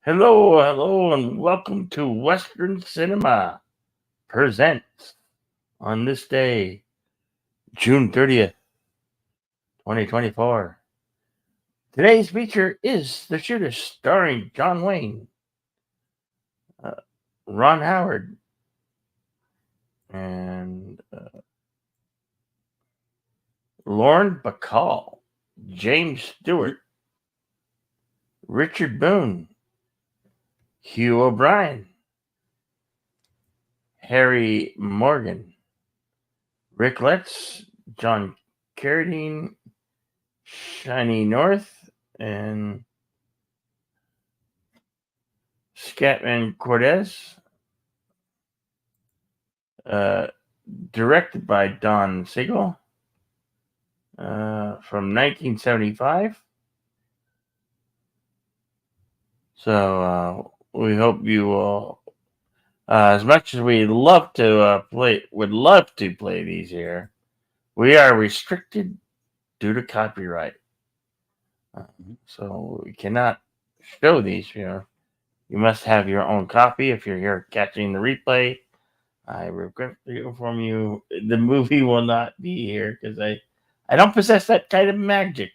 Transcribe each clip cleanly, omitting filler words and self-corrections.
Hello, hello, and welcome to Western Cinema Presents on this day, June 30th, 2024. Today's feature is The Shootist, starring John Wayne, uh, Ron Howard, and Lauren Bacall, James Stewart, Richard Boone, Hugh O'Brien, Harry Morgan, Rick Letts, John Carradine, Shiny North, and Scatman Cortez, uh, directed by Don Siegel, from 1975. So we hope you will, as much as we love to would love to play these here, we are restricted due to copyright. So we cannot show these here. You must have your own copy if you're here catching the replay. I regret to inform you the movie will not be here because I don't possess that kind of magic.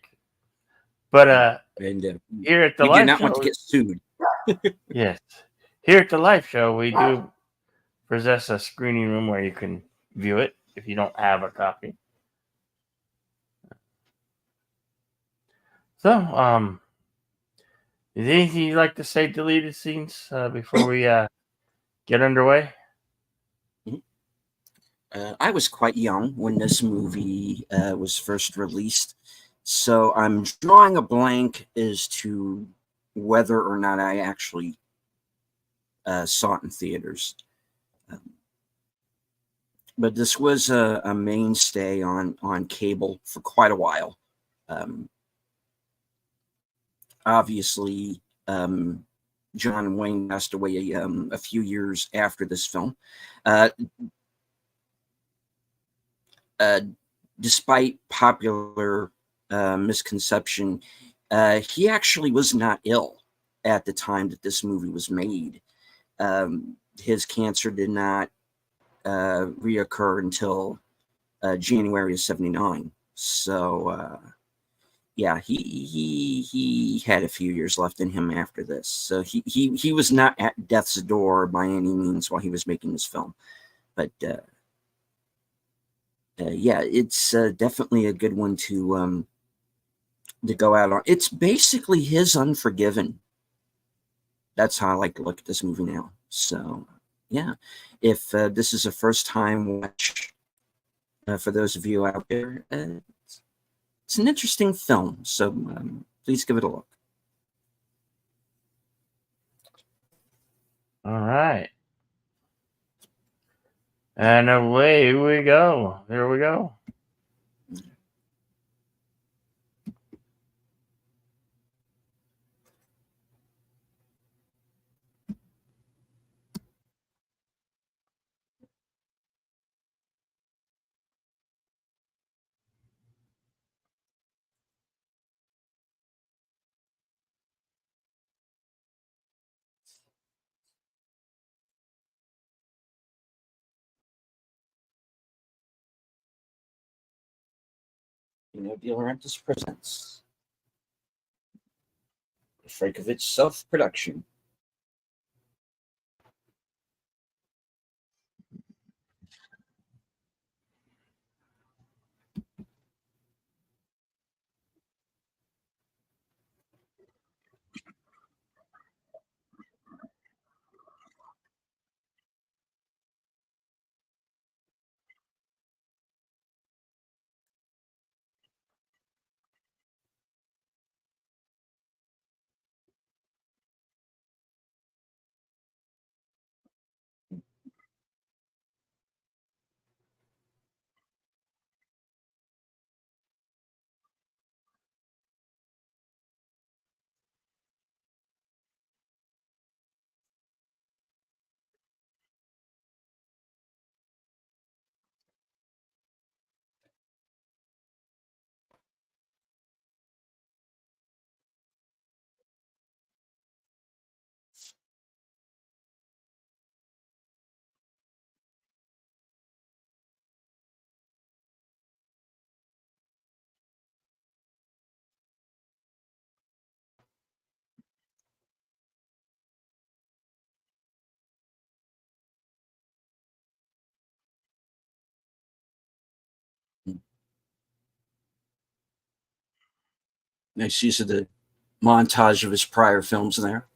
But here at the we do live not show, want to get sued. yes, here at the live show, we do possess a screening room where you can view it if you don't have a copy. So, is there anything you'd like to say, deleted scenes, before we get underway? I was quite young when this movie was first released, so I'm drawing a blank as to whether or not I actually saw it in theaters. But this was a mainstay on cable for quite a while. Obviously, John Wayne passed away a few years after this film. Despite popular misconception, he actually was not ill at the time that this movie was made. His cancer did not reoccur until January of '79. So yeah, he had a few years left in him after this. So he was not at death's door by any means while he was making this film. But yeah, it's definitely a good one to go out on. It's basically his Unforgiven. That's how I like to look at this movie now. So yeah, if this is a first time watch for those of you out there, it's an interesting film. So please give it a look. All right. And away we go. Here we go. De Laurentiis presents Frankovich self-production. Nice use of the montage of his prior films there.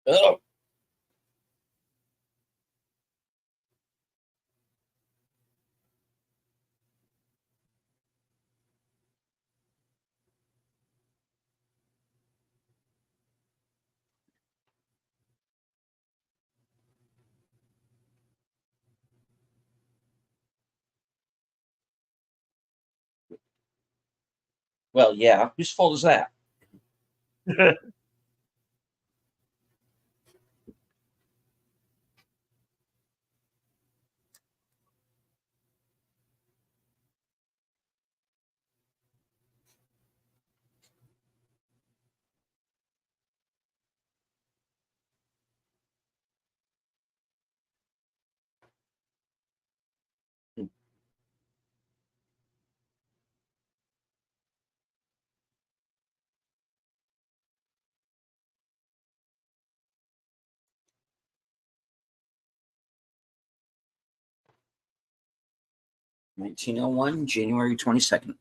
Oh. Well, yeah. Whose fault is that? 1901, January 22nd.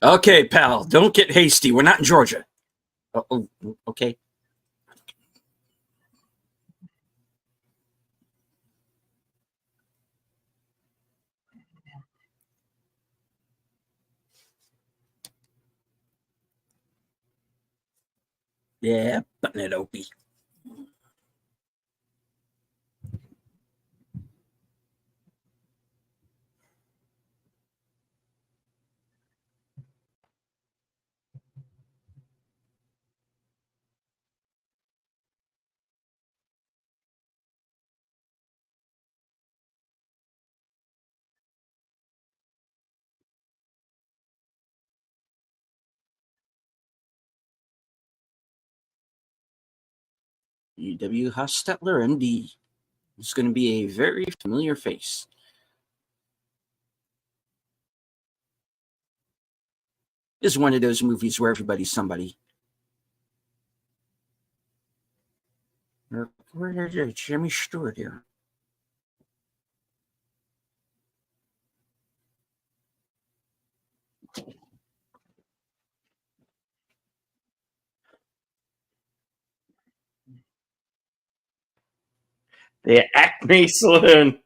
Okay, pal, don't get hasty. We're not in Georgia. Oh, okay. Yeah, button it, Opie. E.W. Hostetler, MD. It's going to be a very familiar face. This is one of those movies where everybody's somebody. Where is Jimmy Stewart here? The Acme Saloon.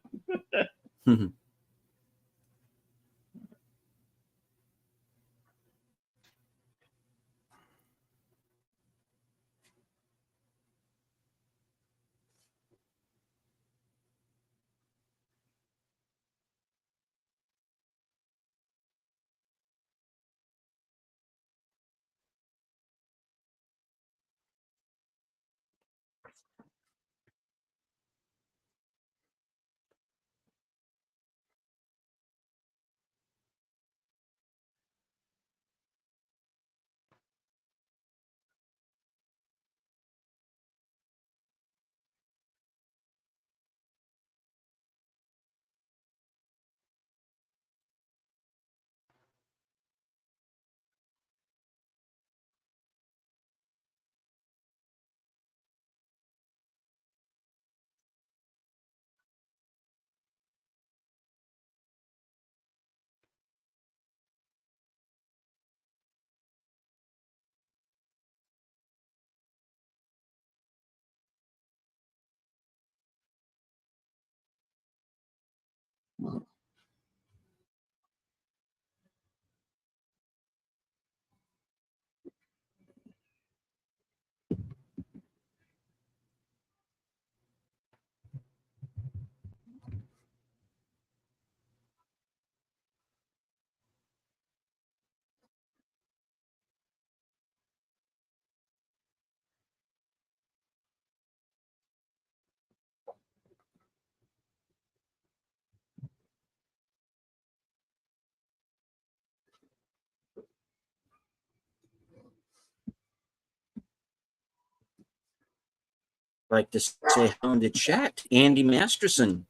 Like to say hello in the chat, Andy Masterson,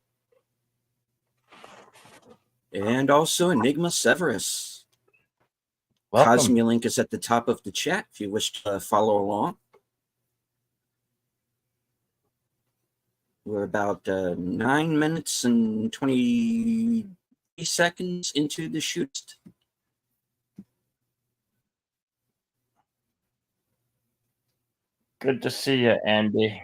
and also Enigma Severus. Welcome. Cosmia link is at the top of the chat if you wish to follow along. We're about 9 minutes and 20 seconds into the shoot. Good to see you, Andy.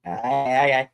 Aye, aye, aye.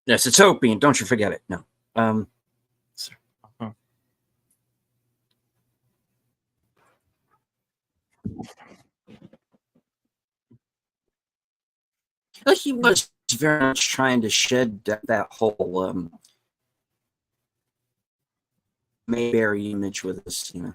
Yes, it's opium. Don't you forget it. No. So- Mhm. Well, he was very much trying to shed that whole Mayberry image with us, you know.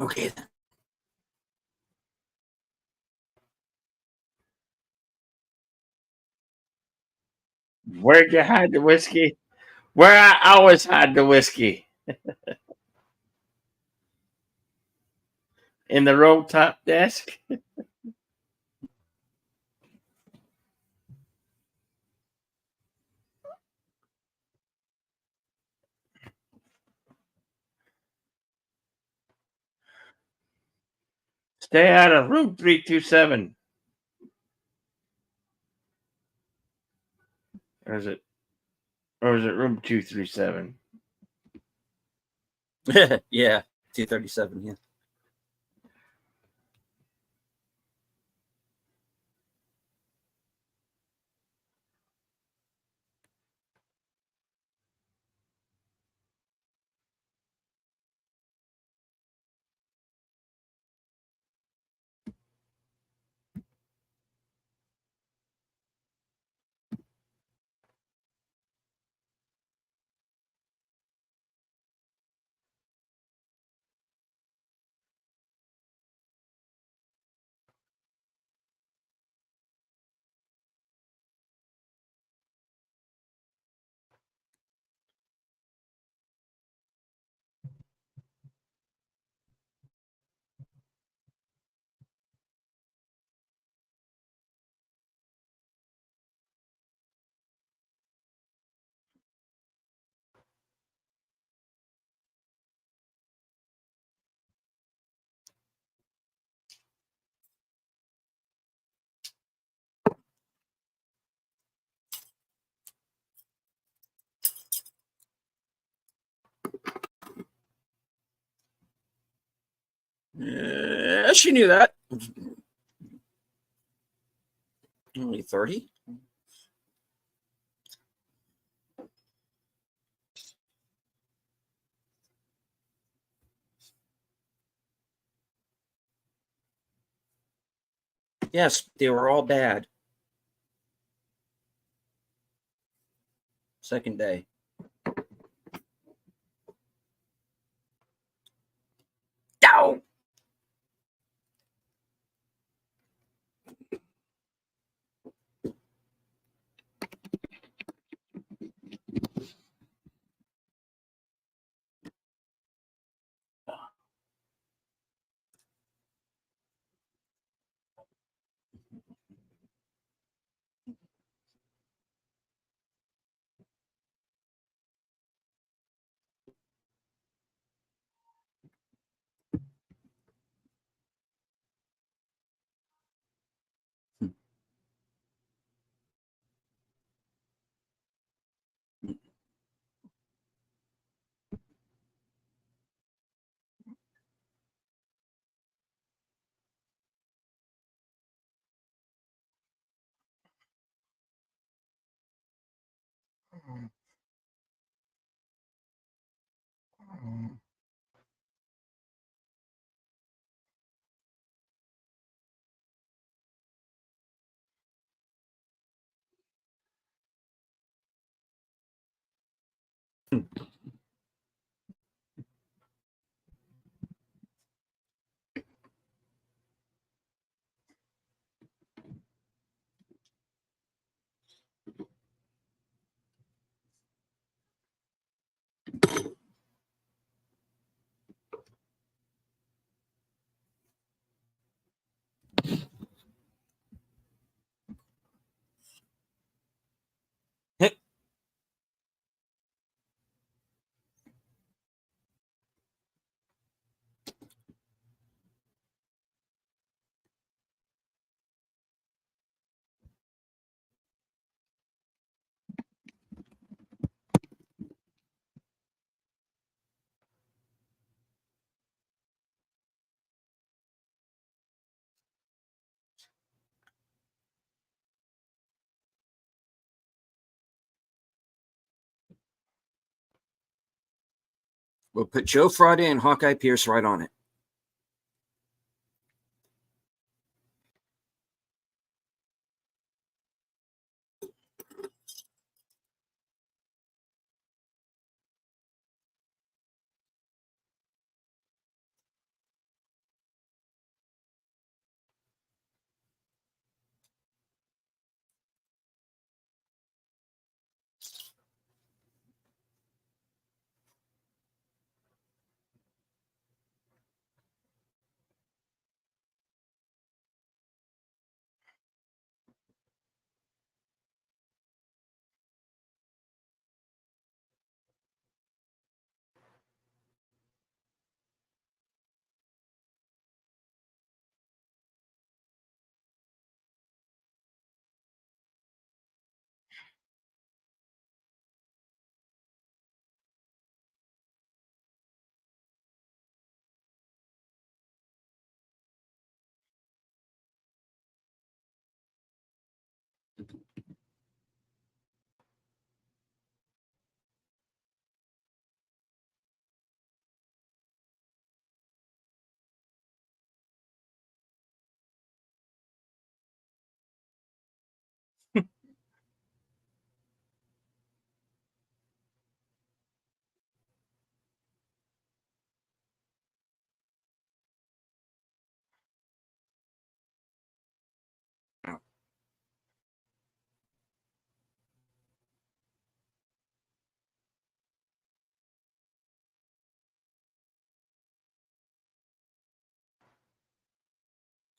Okay then. Where'd you hide the whiskey? Where I always hide the whiskey. In the roll top desk. Stay out of room 327. Or is it? Or is it room 237? Yeah, 237. Yeah. She knew that. Only 30? Yes, they were all bad. Second day. Ow! We'll put Joe Friday and Hawkeye Pierce right on it.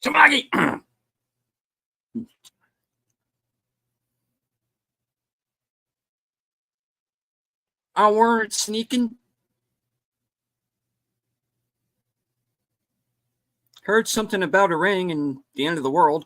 Tamagi! I weren't sneaking. Heard something about a ring and the end of the world.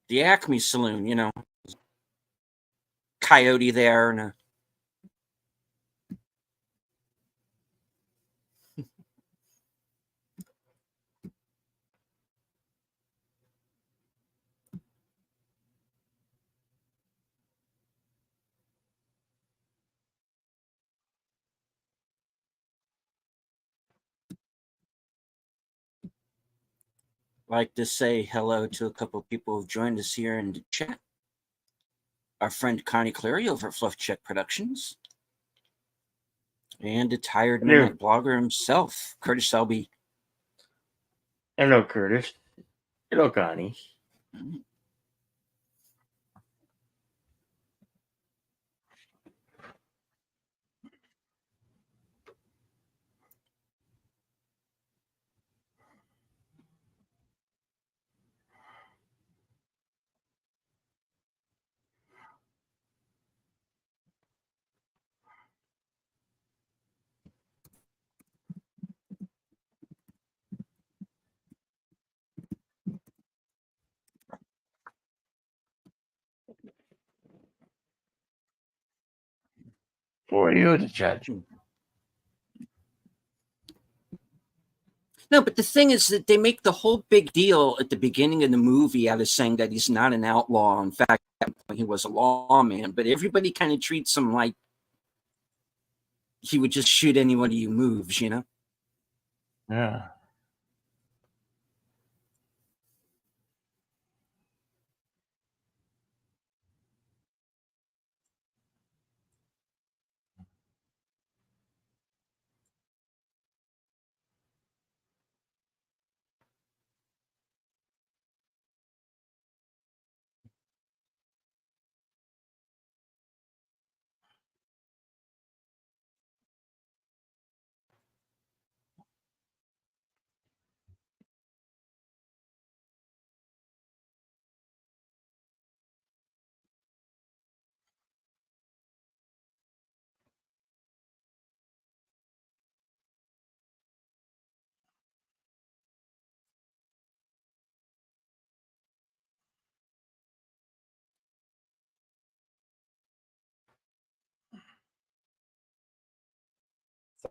the Acme Saloon, you know, coyote there and a like to say hello to a couple of people who've joined us here in the chat. Our friend Connie Clary over at Fluff Check Productions. And a tired midnight blogger himself, Curtis Selby. Hello, Curtis. Hello, Connie. For you to judge. No, but the thing is that they make the whole big deal at the beginning of the movie out of saying that he's not an outlaw. In fact, at that point, he was a lawman, but everybody kind of treats him like he would just shoot anybody who moves, you know? Yeah.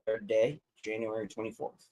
Third day, January 24th.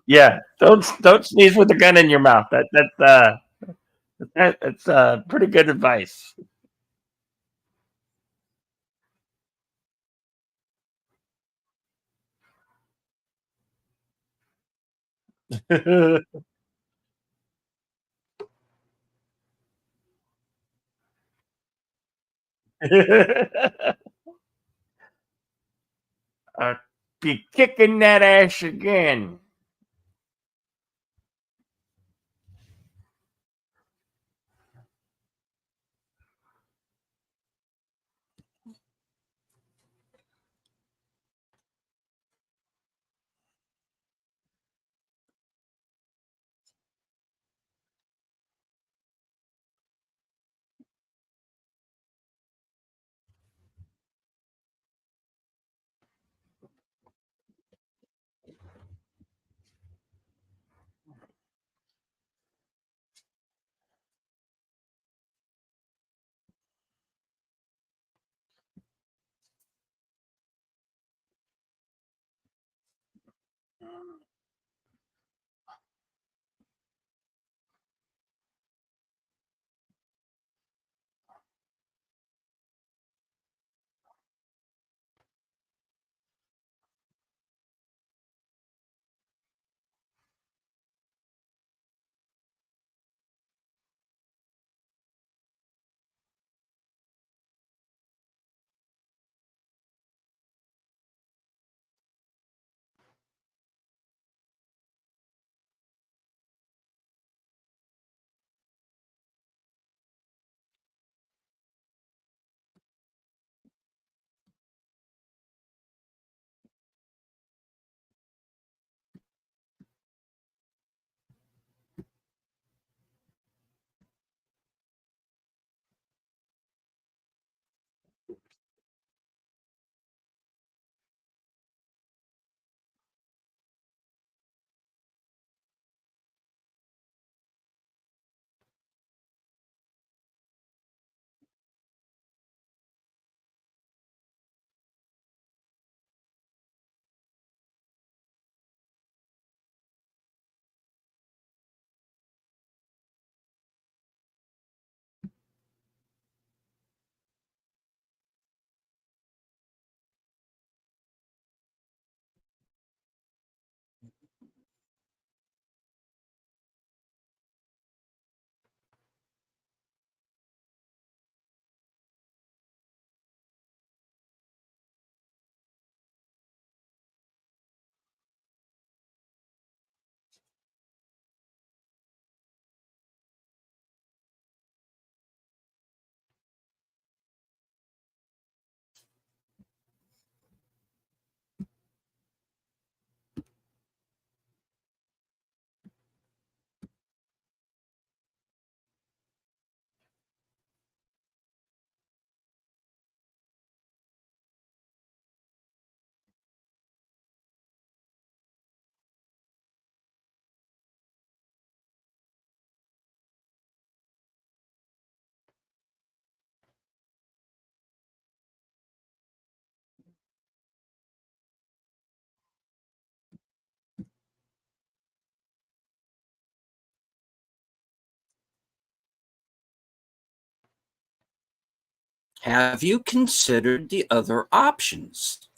Yeah, don't sneeze with a gun in your mouth. That's pretty good advice. I'll be kicking that ass again. Have you considered the other options?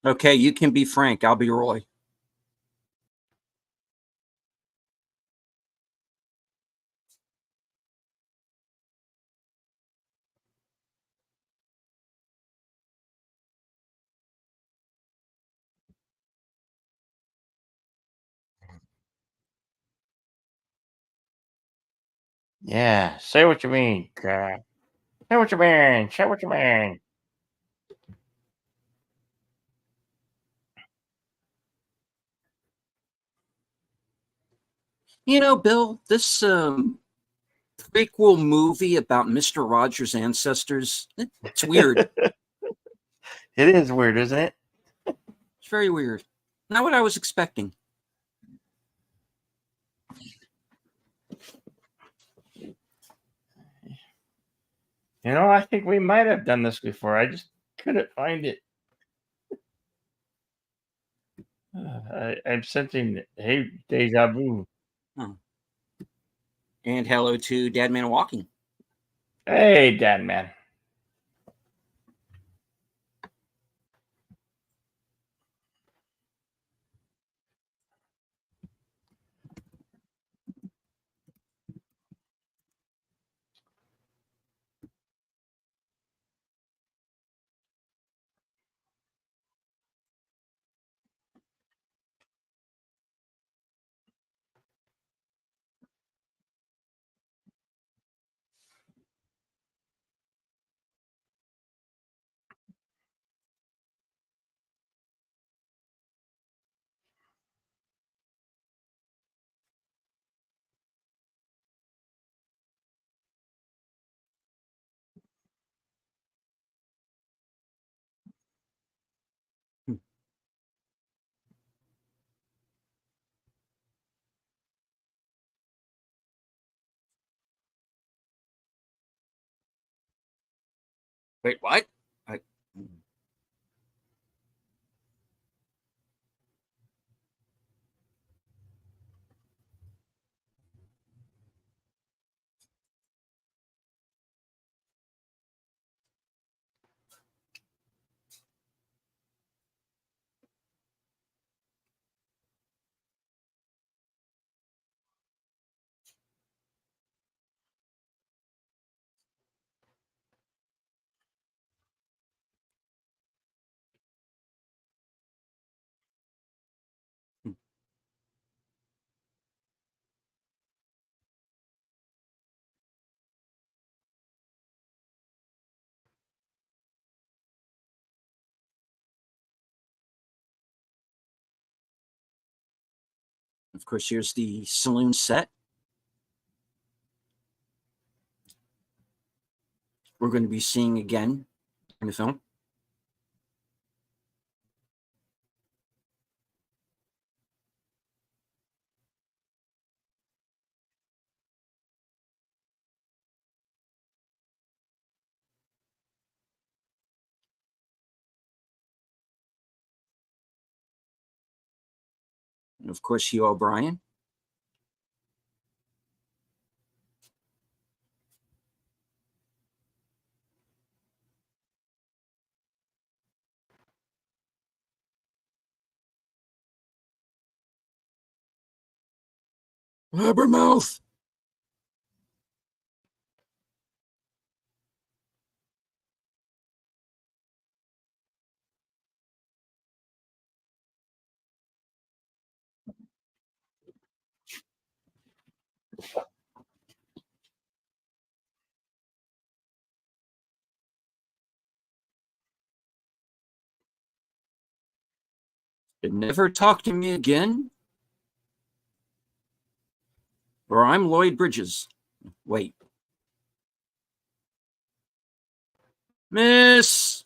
Okay, you can be Frank. I'll be Roy. Yeah, say what you mean, girl. Say what you mean. Say what you mean. You know, Bill, this prequel movie about Mr. Rogers' ancestors, it's weird. It is weird, isn't it? It's very weird. Not what I was expecting. I think we might have done this before. I just couldn't find it. I'm sensing, hey, deja vu. Huh. And hello to Dead Man Walking. Hey, Dad, man. Hmm. Wait, what? I, hmm. Of course, here's the saloon set. We're going to be seeing again in the film. And of course, Hugh O'Brien. Blabbermouth. Never talk to me again, or I'm Lloyd Bridges. Wait. Miss.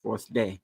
Fourth day.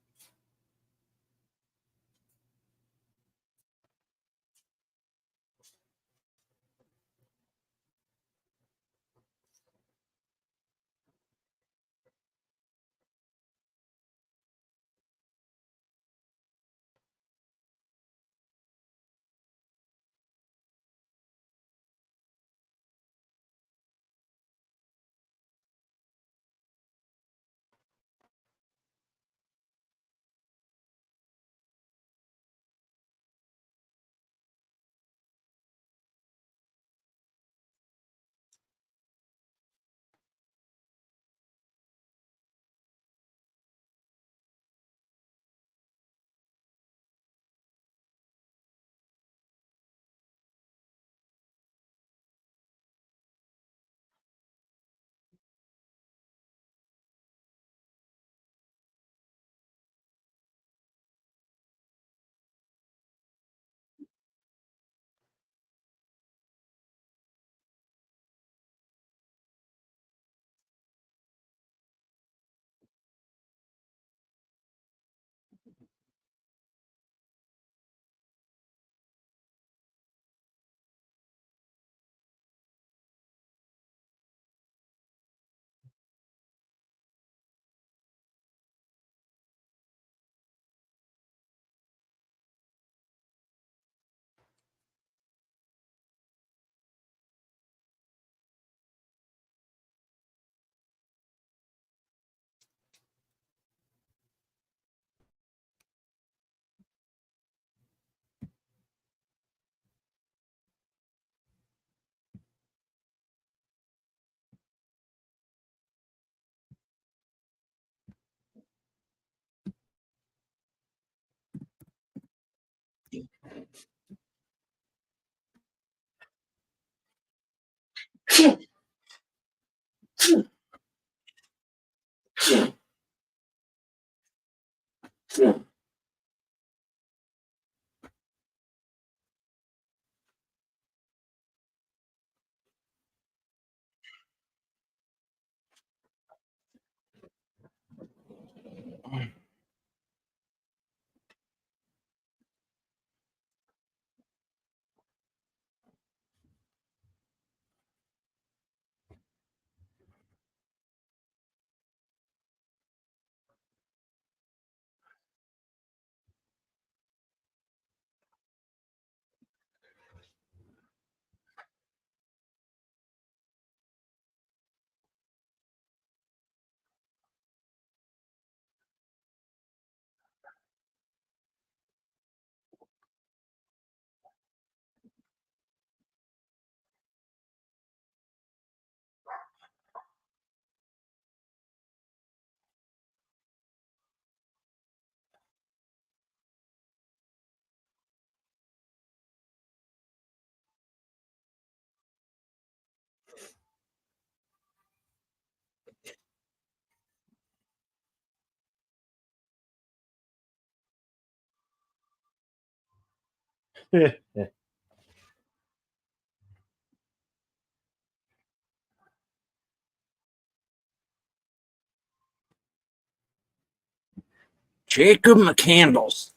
Jacob McCandles.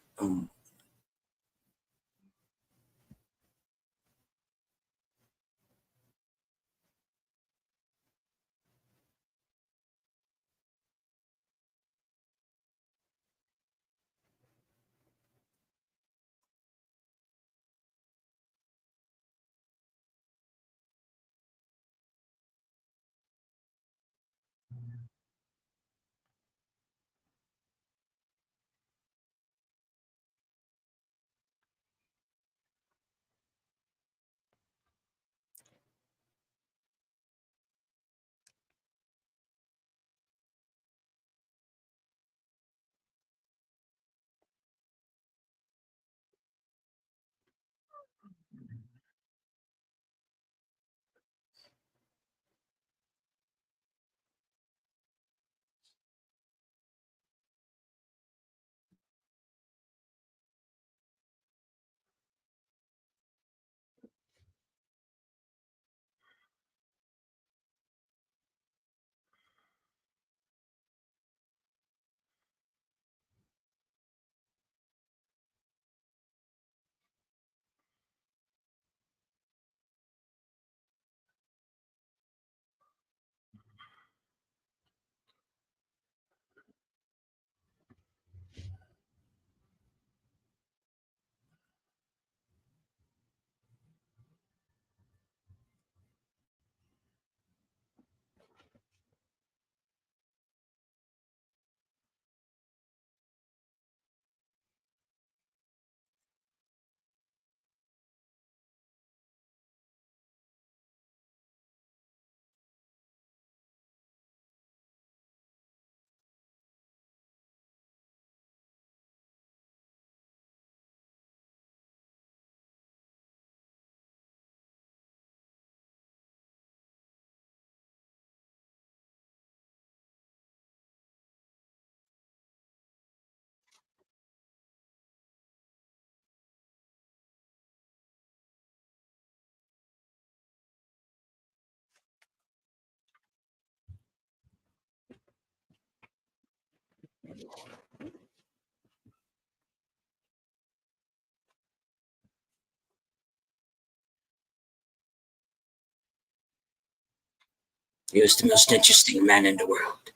He was the most interesting man in the world.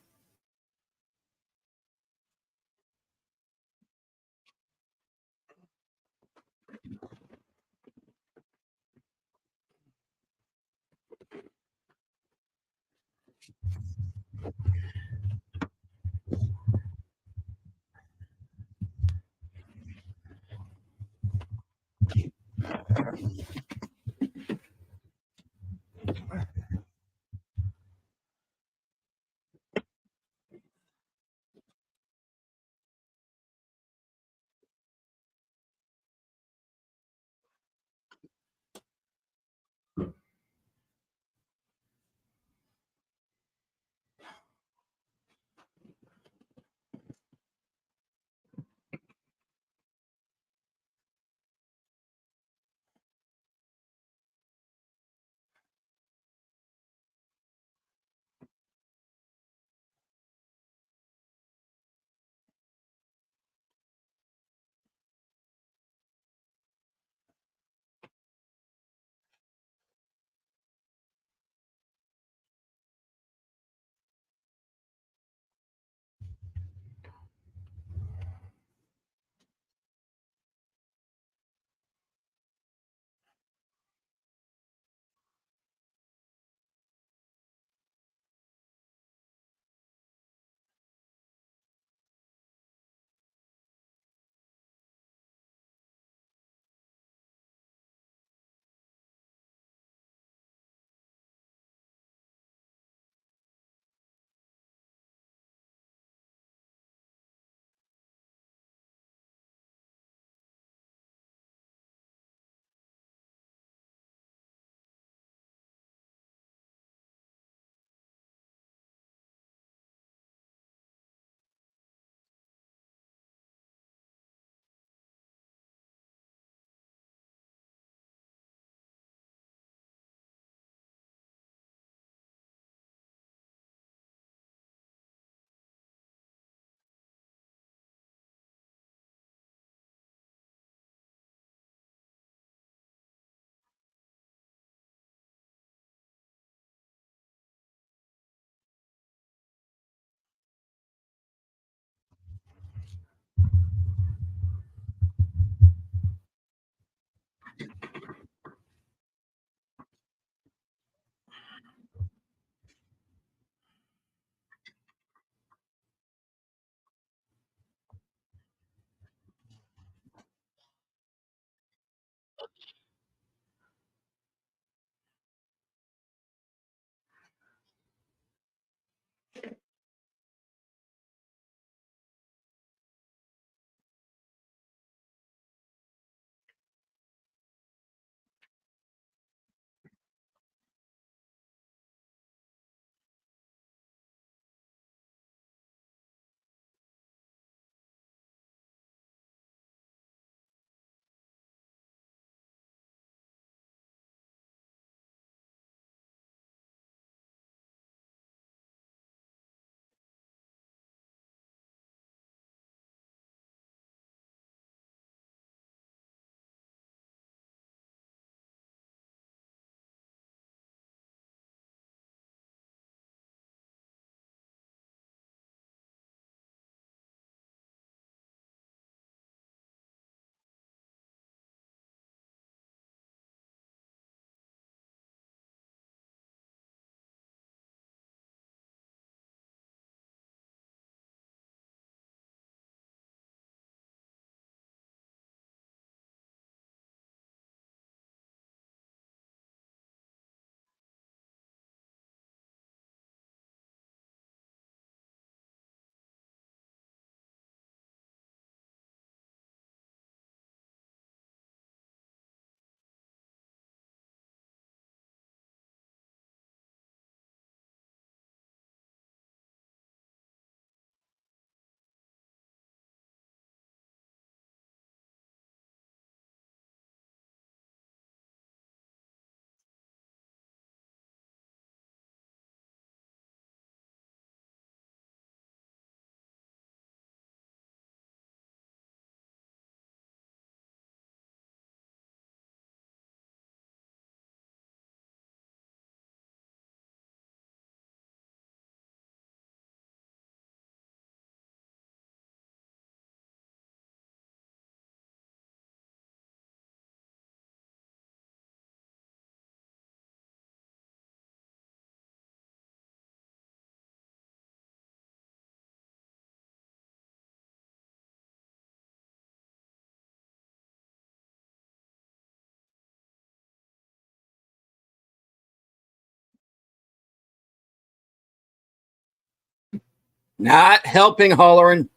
Not helping, hollering.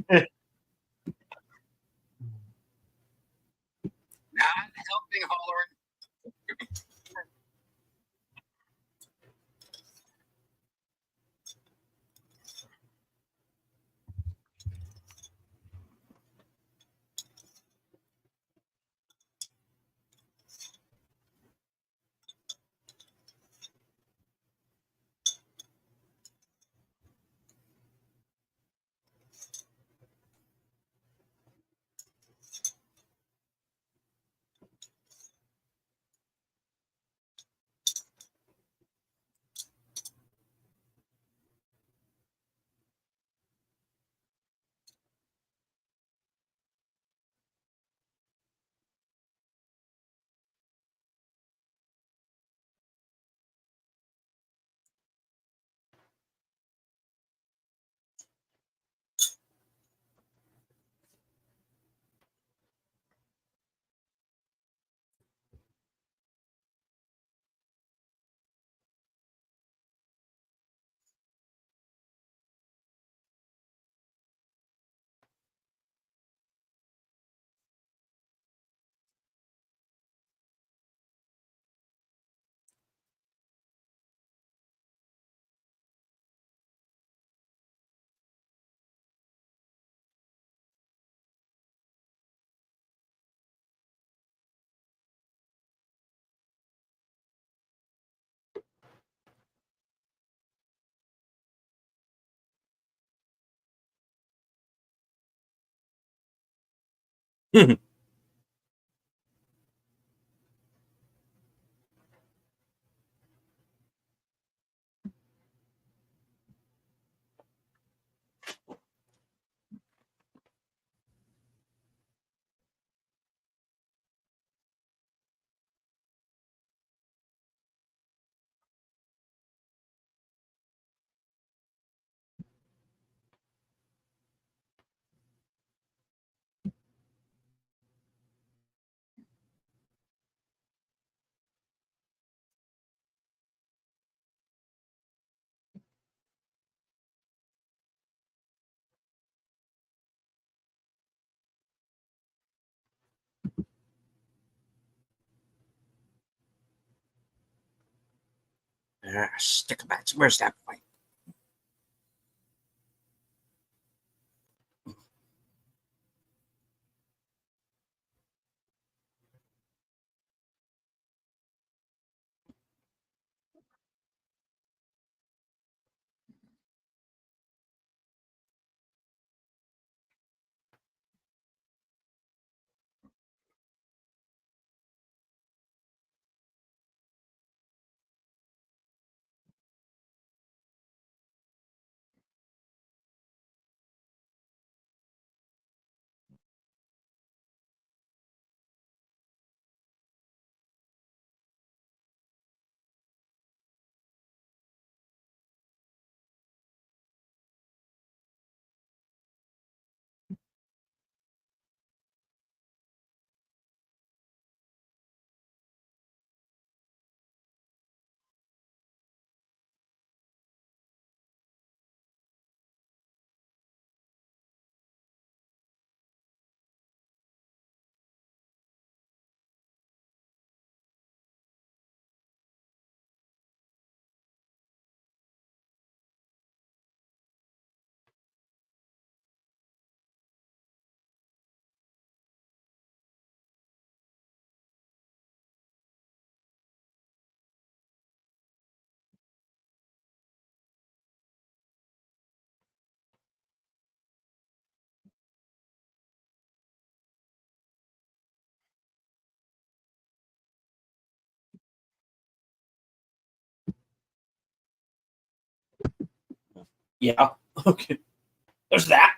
Not helping, hollering. Sticklebacks. Where's that boy? Yeah. Okay. There's that.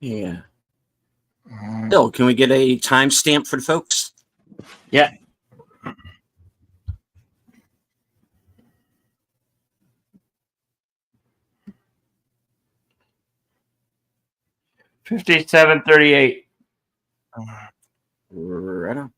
Yeah. Bill, can we get a timestamp for the folks? Yeah. $57.38. Right on.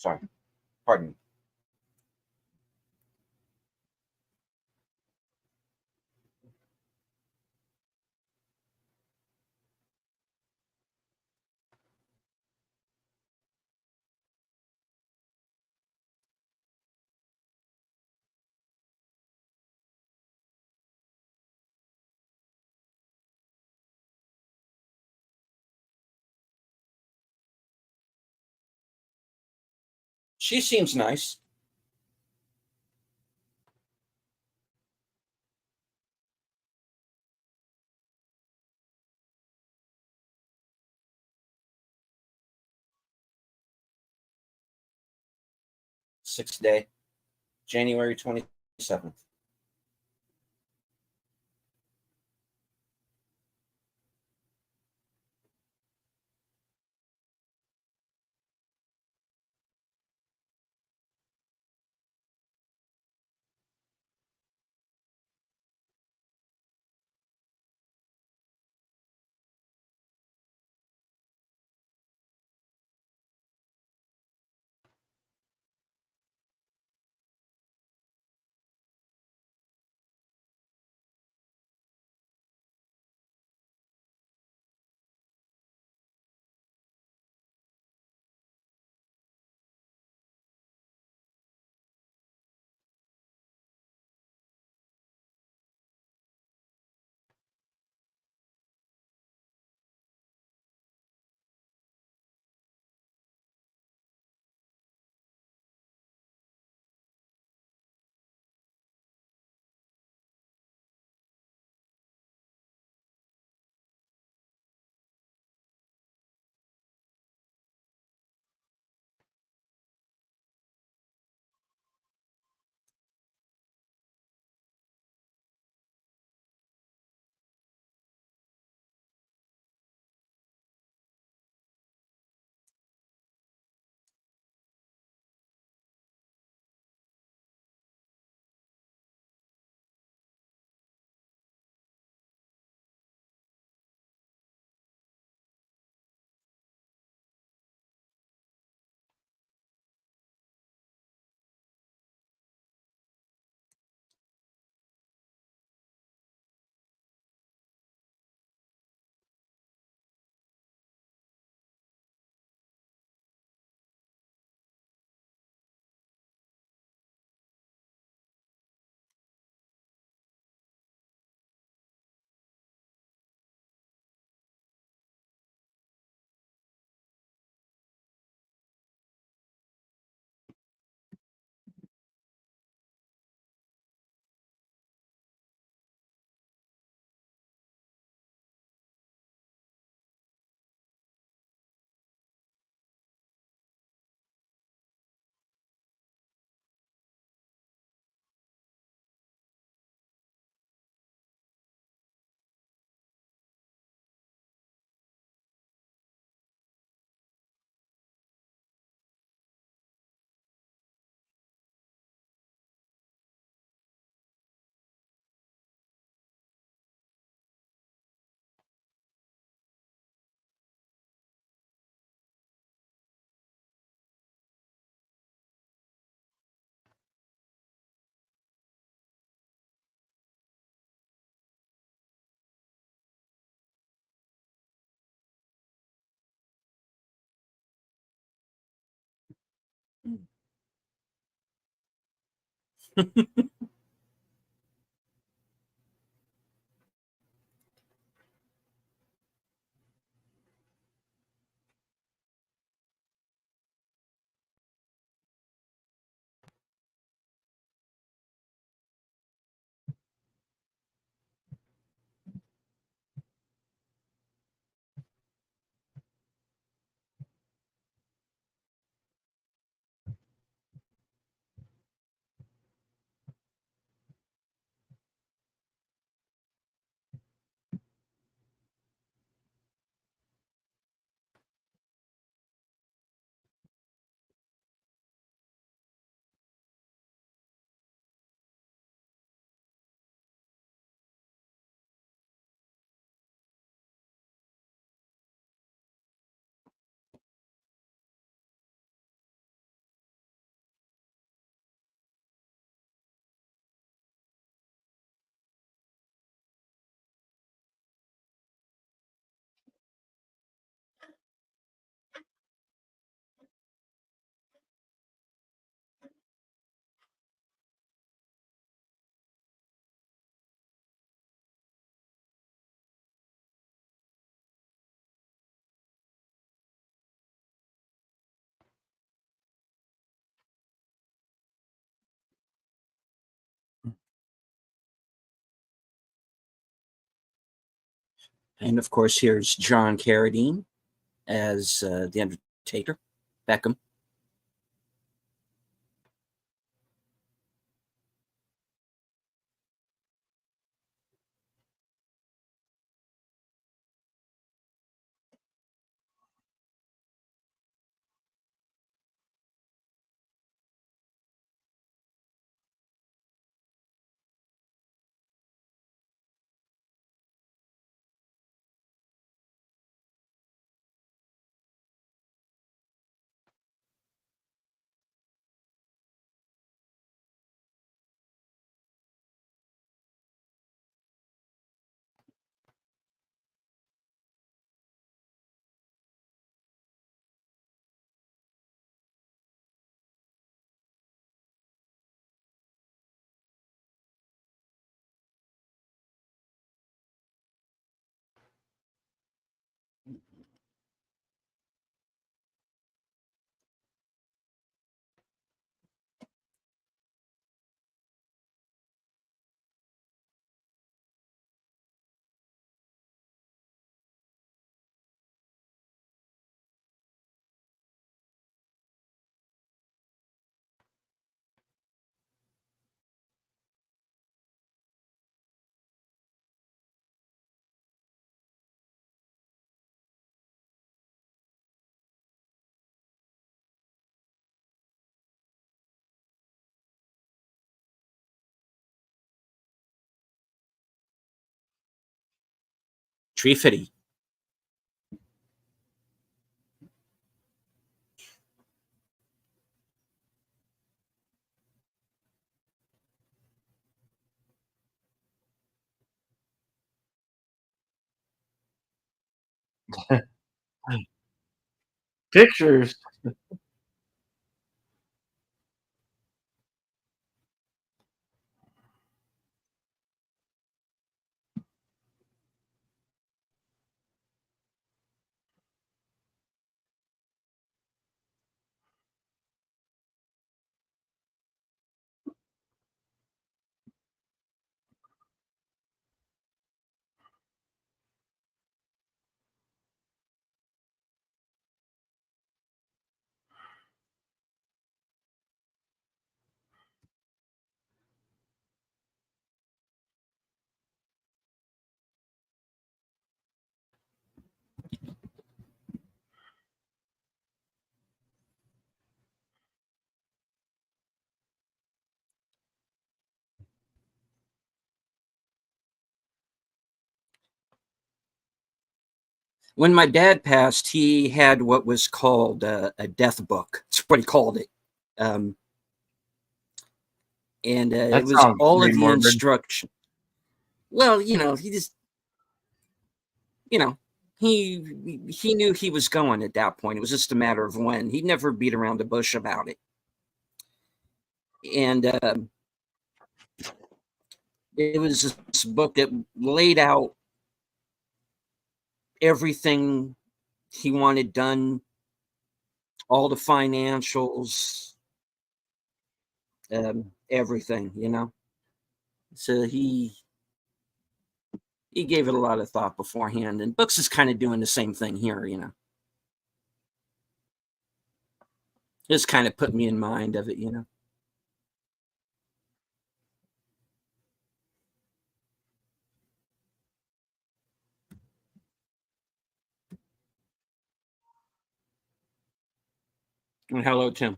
Sorry, pardon me. She seems nice. Sixth day, January 27th. And of course, here's John Carradine as the Undertaker, Beckham. Tree Fitty. Pictures. When my dad passed, he had what was called a death book. That's what he called it. Um, and it That was sounds all of pretty the morbid. instruction. Well, he just, you know, he knew he was going at that point. It was just a matter of when. He never beat around the bush about it. And it was this book that laid out everything he wanted done, all the financials, everything. So he gave it a lot of thought beforehand, and Books is kind of doing the same thing here. Just kind of put me in mind of it. And hello, Tim.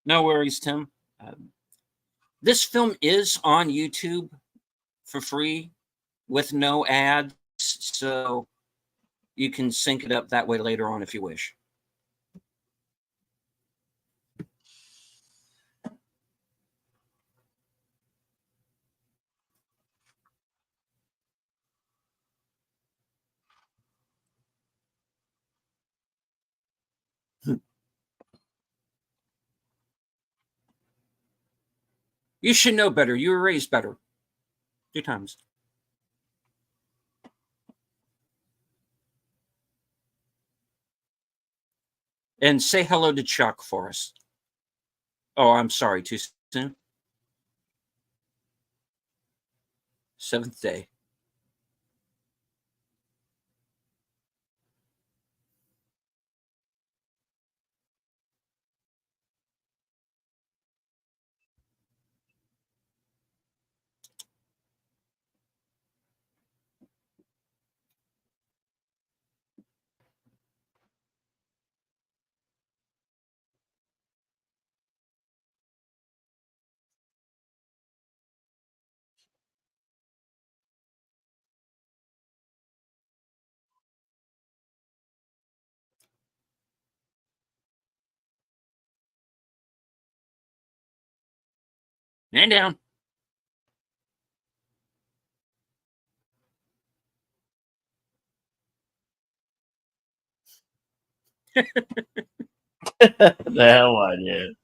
No worries, Tim. This film is on YouTube for free with no ads, so you can sync it up that way later on if you wish. You should know better. You were raised better. 2 times. And say hello to Chuck for us. Oh, I'm sorry. Too soon? Seventh day. Man down. The hell on you.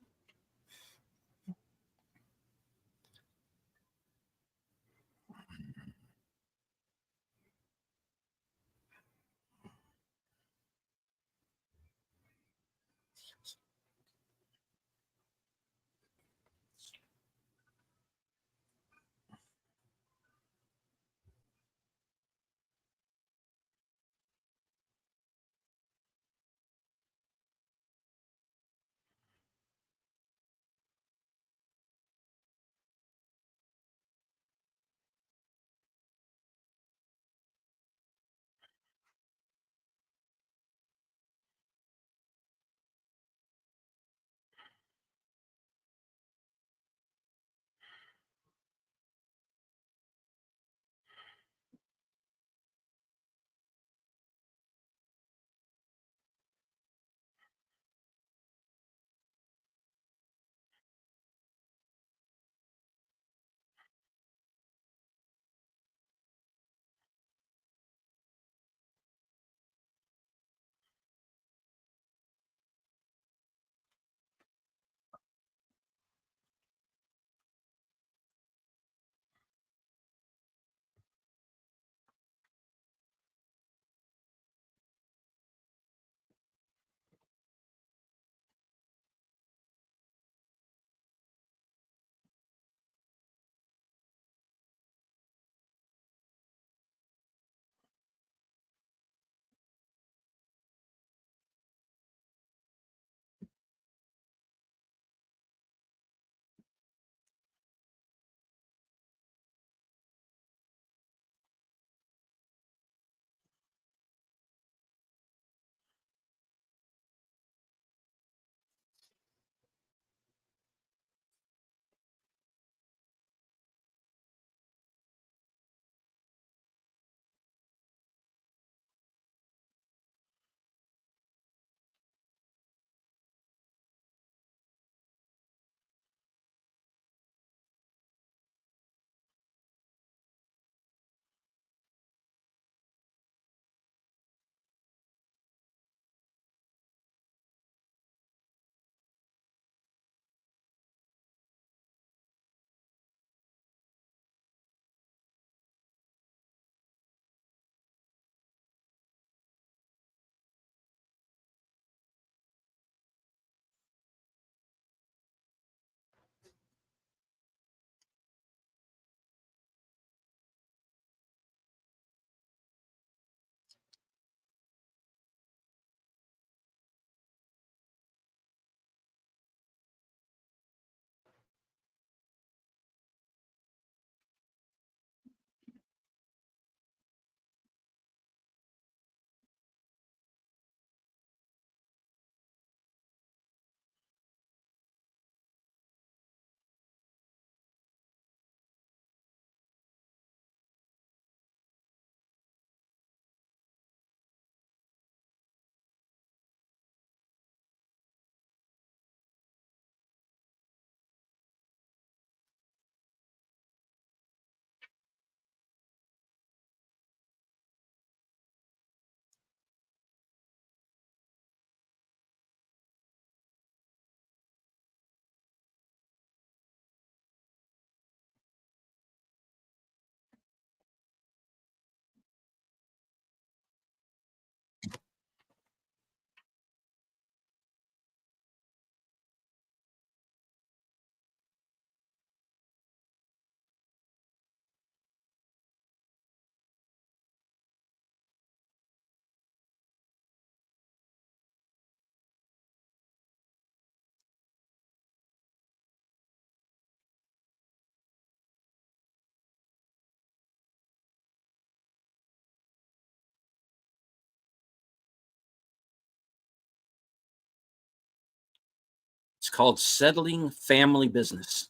It's called Settling Family Business.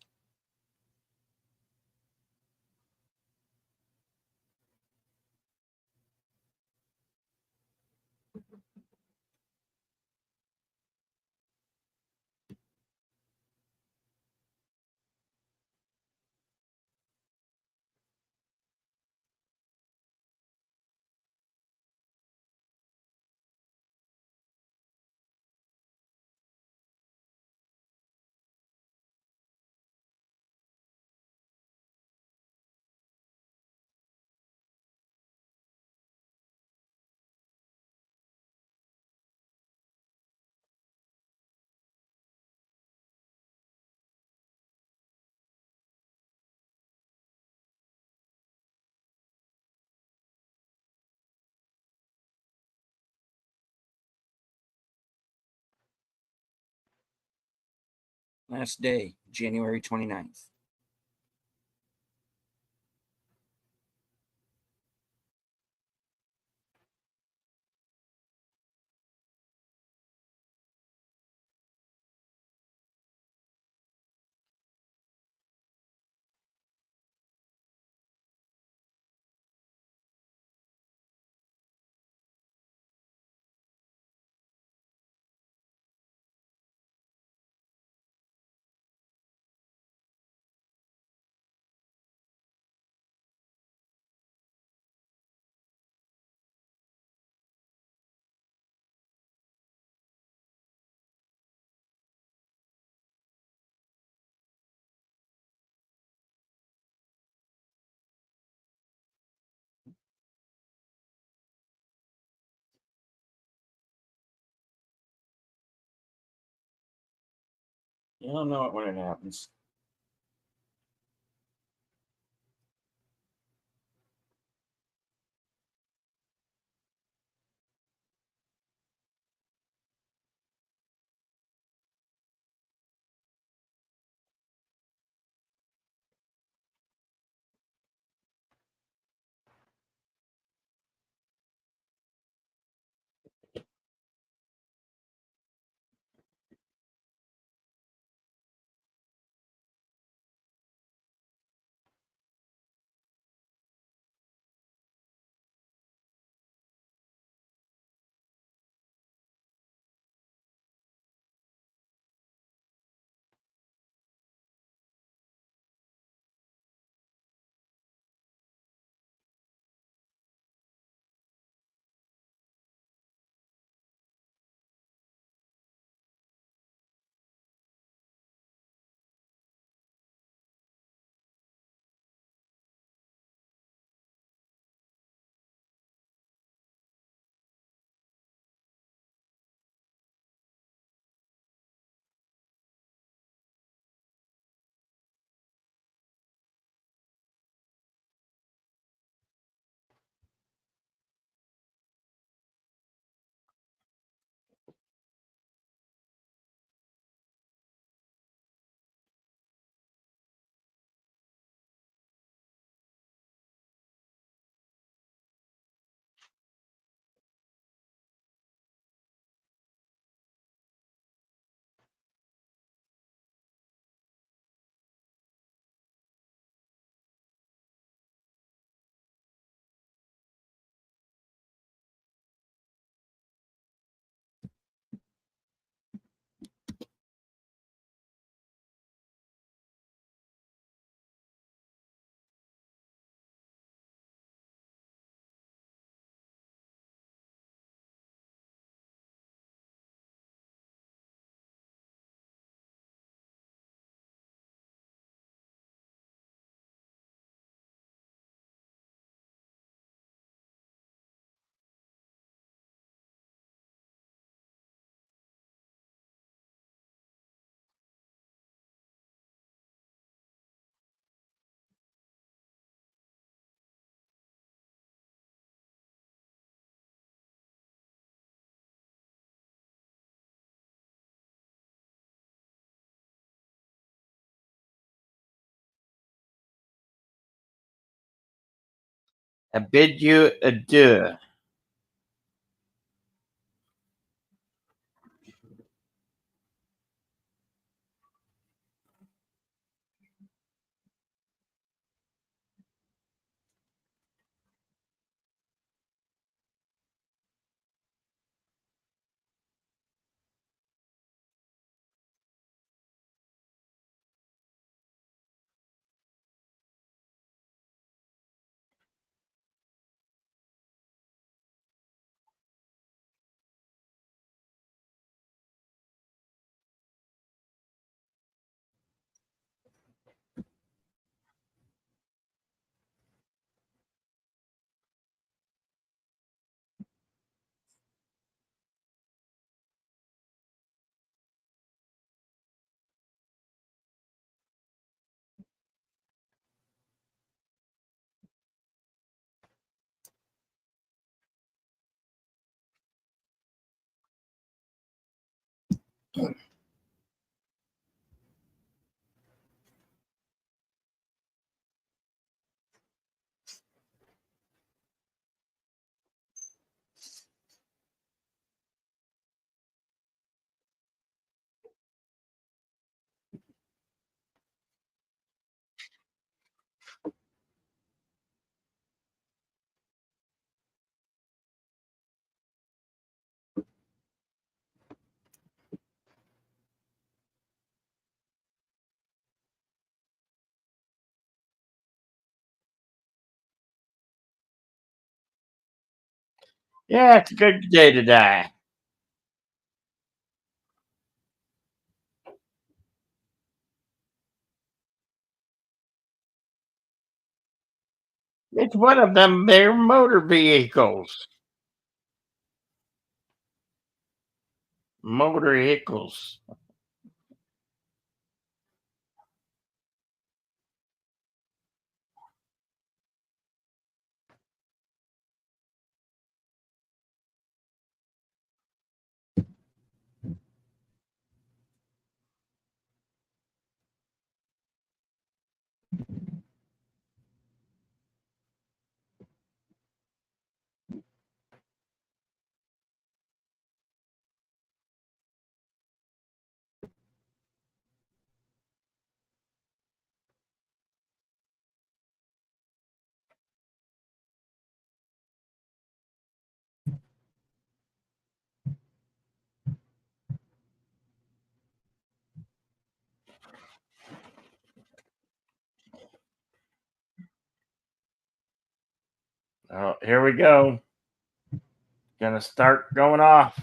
Last day, January 29th. You don't know it when it happens. I bid you adieu. Yeah, it's a good day to die. It's one of them their motor vehicles. Motor vehicles. Oh, here we go. Gonna start going off.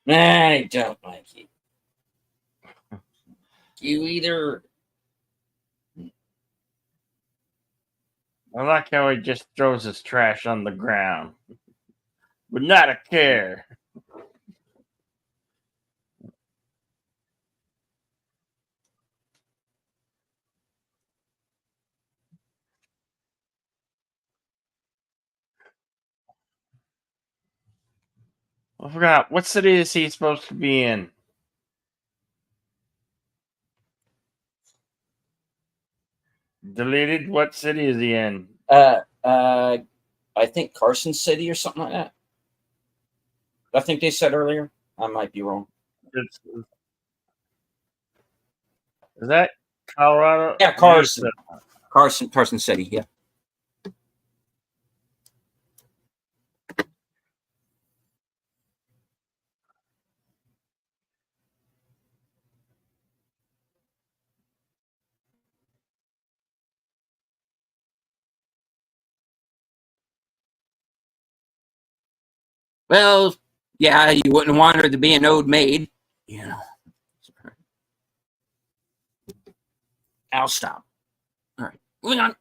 I don't like it. You either I like how he just throws his trash on the ground, but not a care. I forgot what city is he supposed to be in? Deleted. What city is he in? I think Carson City or something like that. I think they said earlier. I might be wrong. Is that Colorado? Yeah, Mesa. Carson City. Yeah. Well, yeah, you wouldn't want her to be an old maid. You know. I'll stop. All right. Moving on.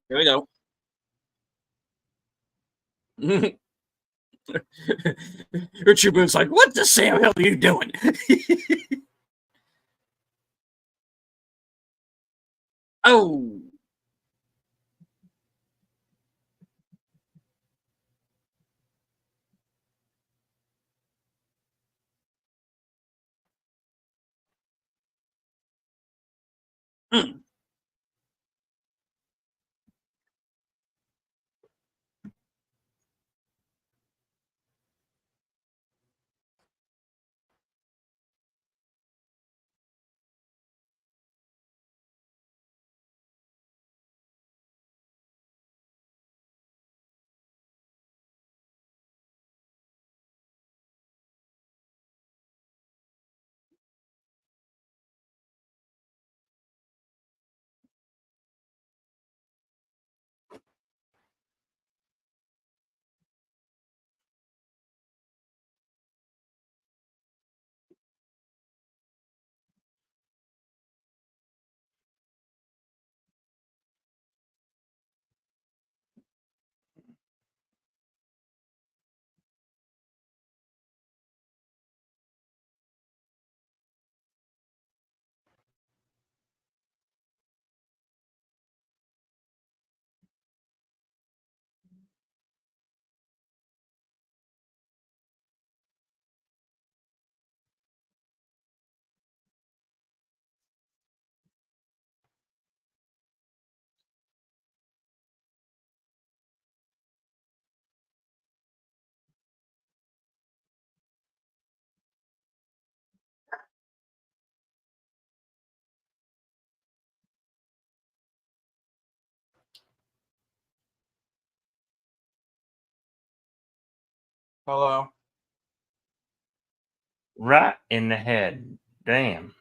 Here we go. Richard Boone's like, what the Sam hell are you doing? Oh. Mm. Hello. Right in the head. Damn.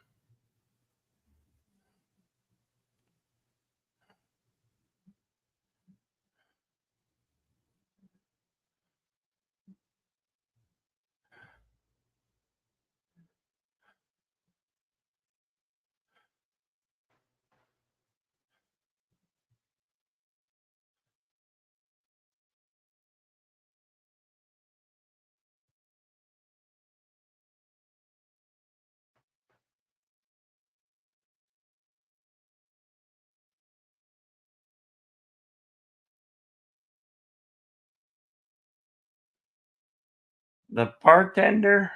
The bartender.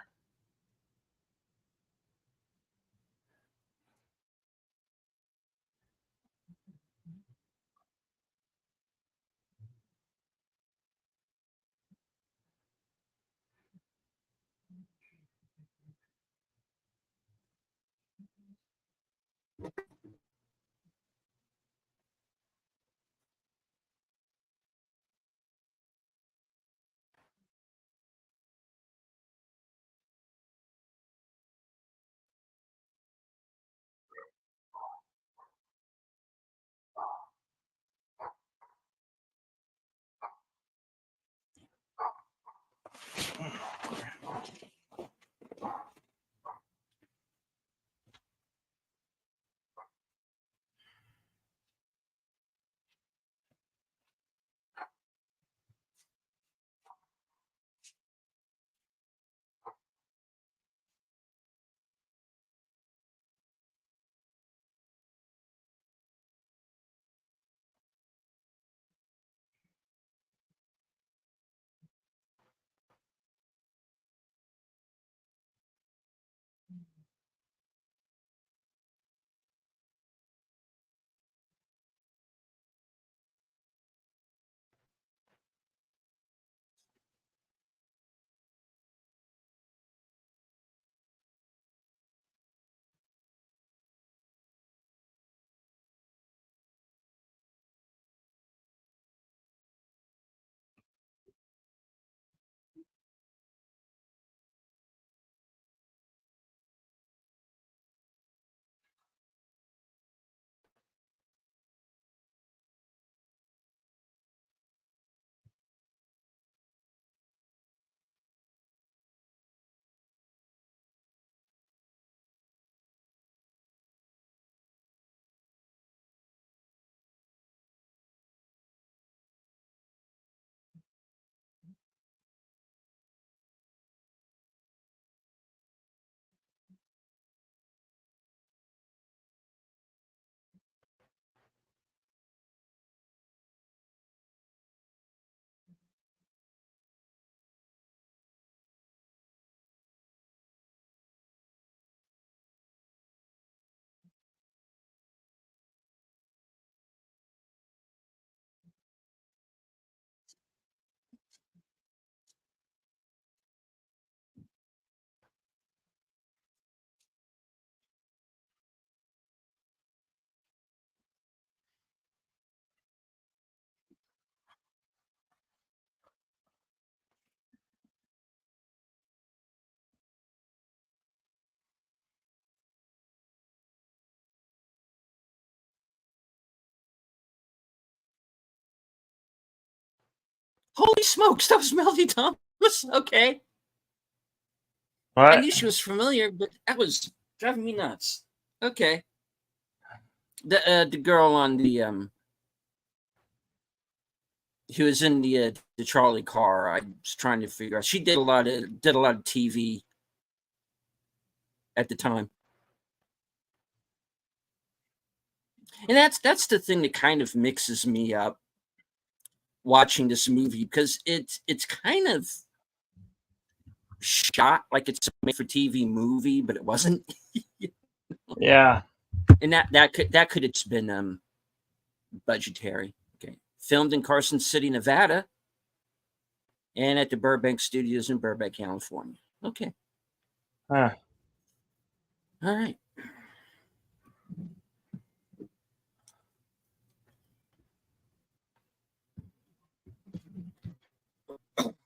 Holy smokes, that was Melody Thomas. Okay. What? I knew she was familiar, but that was driving me nuts. Okay. The girl on the who was in the Charlie car. I was trying to figure out. She did a lot of TV at the time. And that's the thing that kind of mixes me up watching this movie, because it's kind of shot like it's a made for TV movie, but it wasn't. Yeah. And that could have been budgetary. Okay. Filmed in Carson City, Nevada, and at the Burbank Studios in Burbank, California. Okay. Huh. All right.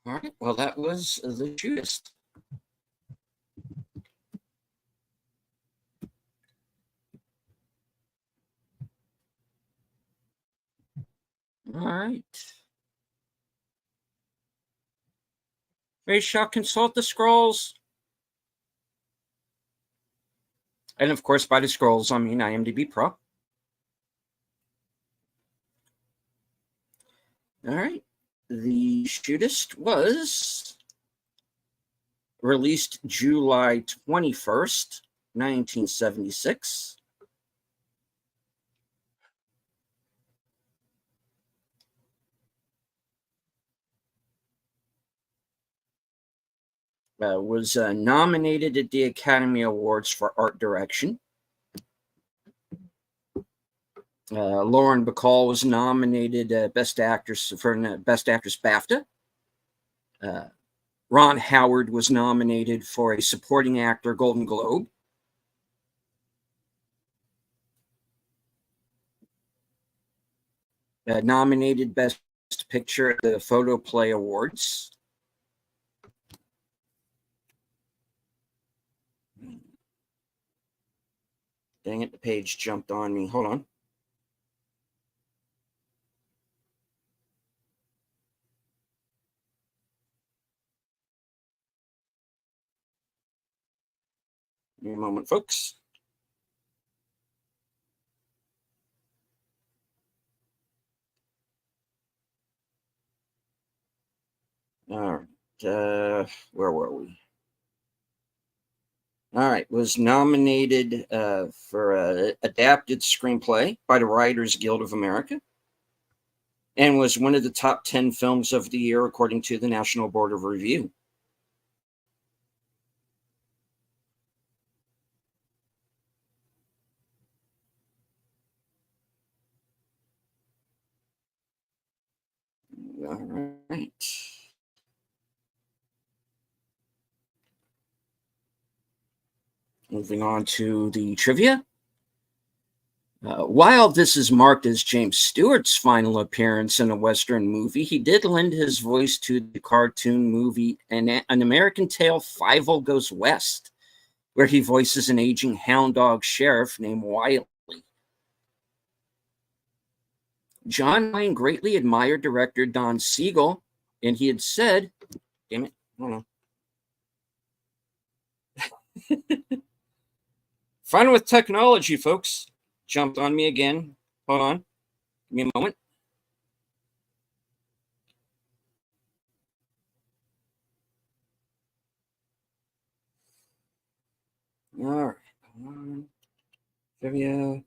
All right. Well, that was the Shootist. All right. We shall consult the scrolls. And of course, by the scrolls, I mean IMDb Pro. All right. The Shootist was released July 21st, 1976. Was nominated at the Academy Awards for Art Direction. Lauren Bacall was nominated Best Actress for Best Actress BAFTA. Ron Howard was nominated for a Supporting Actor Golden Globe. Nominated Best Picture at the Photoplay Awards. Dang it, the page jumped on me. Hold on. Give me a moment, folks. All right. Where were we? All right. Was nominated for adapted screenplay by the Writers Guild of America, and was one of the top 10 films of the year, according to the National Board of Review. All right. Moving on to the trivia. While this is marked as James Stewart's final appearance in a Western movie, he did lend his voice to the cartoon movie An American Tale, Fievel Goes West, where he voices an aging hound dog sheriff named Wiley. John Wayne greatly admired director Don Siegel, and he had said, damn it, hold on. Fun with technology, folks. Jumped on me again. Hold on. Give me a moment. All right. Trivia.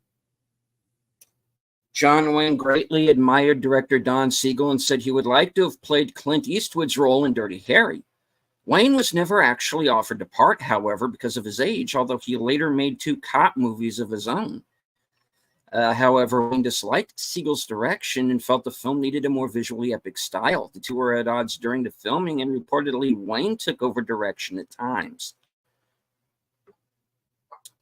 John Wayne greatly admired director Don Siegel and said he would like to have played Clint Eastwood's role in Dirty Harry. Wayne was never actually offered the part, however, because of his age, although he later made 2 cop movies of his own. However, Wayne disliked Siegel's direction and felt the film needed a more visually epic style. The two were at odds during the filming, and reportedly Wayne took over direction at times.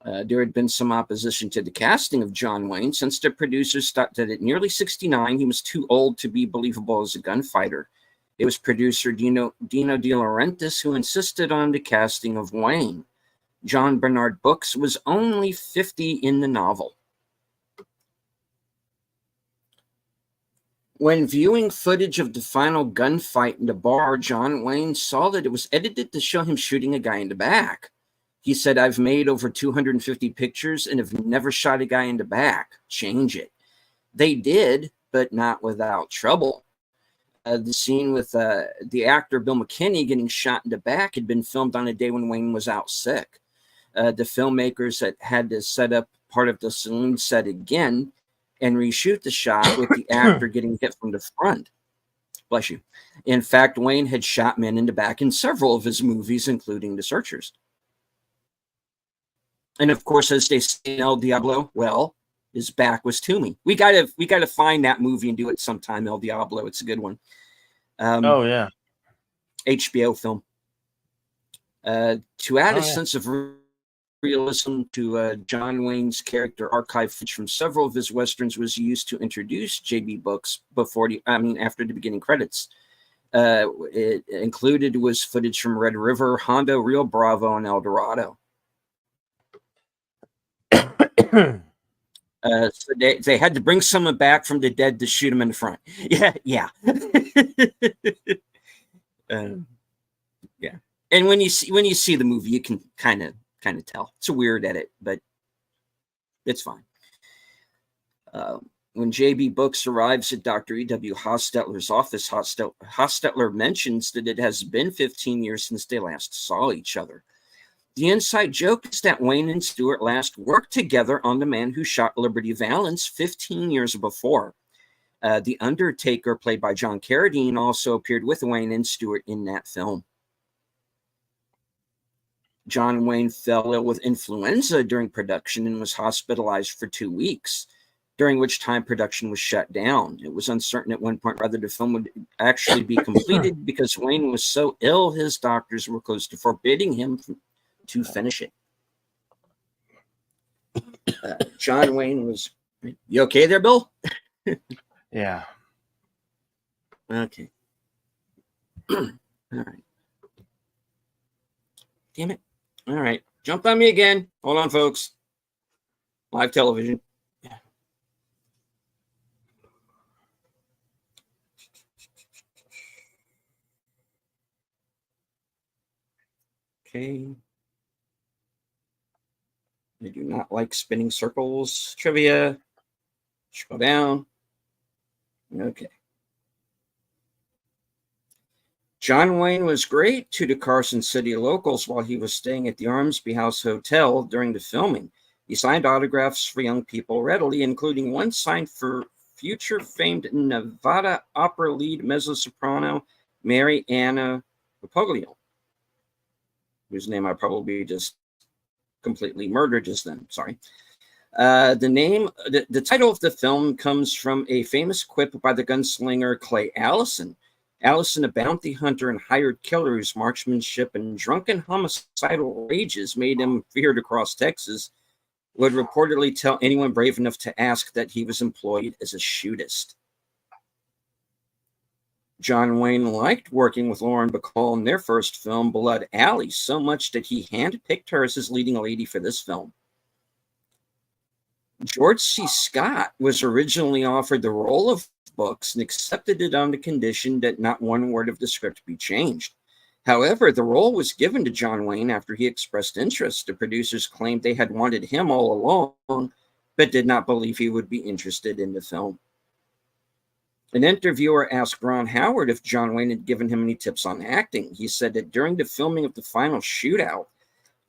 There had been some opposition to the casting of John Wayne, since the producers thought that at nearly 69, he was too old to be believable as a gunfighter. It was producer Dino De Laurentiis who insisted on the casting of Wayne. John Bernard Brooks was only 50 in the novel. When viewing footage of the final gunfight in the bar, John Wayne saw that it was edited to show him shooting a guy in the back. He said, "I've made over 250 pictures and have never shot a guy in the back. Change it." They did, but not without trouble. The scene with the actor Bill McKinney getting shot in the back had been filmed on a day when Wayne was out sick. The filmmakers had to set up part of the saloon set again and reshoot the shot with the actor getting hit from the front. Bless you. In fact, Wayne had shot men in the back in several of his movies, including The Searchers. And of course, as they say in El Diablo, well, his back was to me. We gotta find that movie and do it sometime. El Diablo, it's a good one. Oh yeah, HBO film. To add a sense of realism to John Wayne's character, archive footage from several of his westerns was used to introduce J.B. Brooks after the beginning credits. It included was footage from Red River, Hondo, Rio Bravo, and El Dorado. So they had to bring someone back from the dead to shoot him in the front. Yeah. Yeah. And when you see the movie, you can kind of tell. It's a weird edit, but it's fine. When J.B. Brooks arrives at Dr. E.W. Hostetler's office, Hostetler mentions that it has been 15 years since they last saw each other. The inside joke is that Wayne and Stewart last worked together on The Man Who Shot Liberty Valance 15 years before. The Undertaker, played by John Carradine, also appeared with Wayne and Stewart in that film. John Wayne fell ill with influenza during production and was hospitalized for 2 weeks, during which time production was shut down. It was uncertain at one point whether the film would actually be completed because Wayne was so ill, his doctors were close to forbidding him to finish it. John Wayne was... You okay there, Bill? Yeah. Okay. All right. Damn it. All right. Jumped on me again. Hold on, folks. Live television. Yeah. Okay. I do not like spinning circles. Trivia. Scroll down. Okay. John Wayne was great to the Carson City locals while he was staying at the Armsby House Hotel during the filming. He signed autographs for young people readily, including one signed for future famed Nevada opera lead mezzo-soprano Mary Anna Rapoglio, whose name I probably just completely murdered just then. Sorry. The title of the film comes from a famous quip by the gunslinger Clay Allison. Allison, a bounty hunter and hired killer whose marksmanship and drunken homicidal rages made him feared across Texas, would reportedly tell anyone brave enough to ask that he was employed as a shootist. John Wayne liked working with Lauren Bacall in their first film, Blood Alley, so much that he handpicked her as his leading lady for this film. George C. Scott was originally offered the role of Brooks and accepted it on the condition that not one word of the script be changed. However, the role was given to John Wayne after he expressed interest. The producers claimed they had wanted him all along, but did not believe he would be interested in the film. An interviewer asked Ron Howard if John Wayne had given him any tips on acting. He said that during the filming of the final shootout,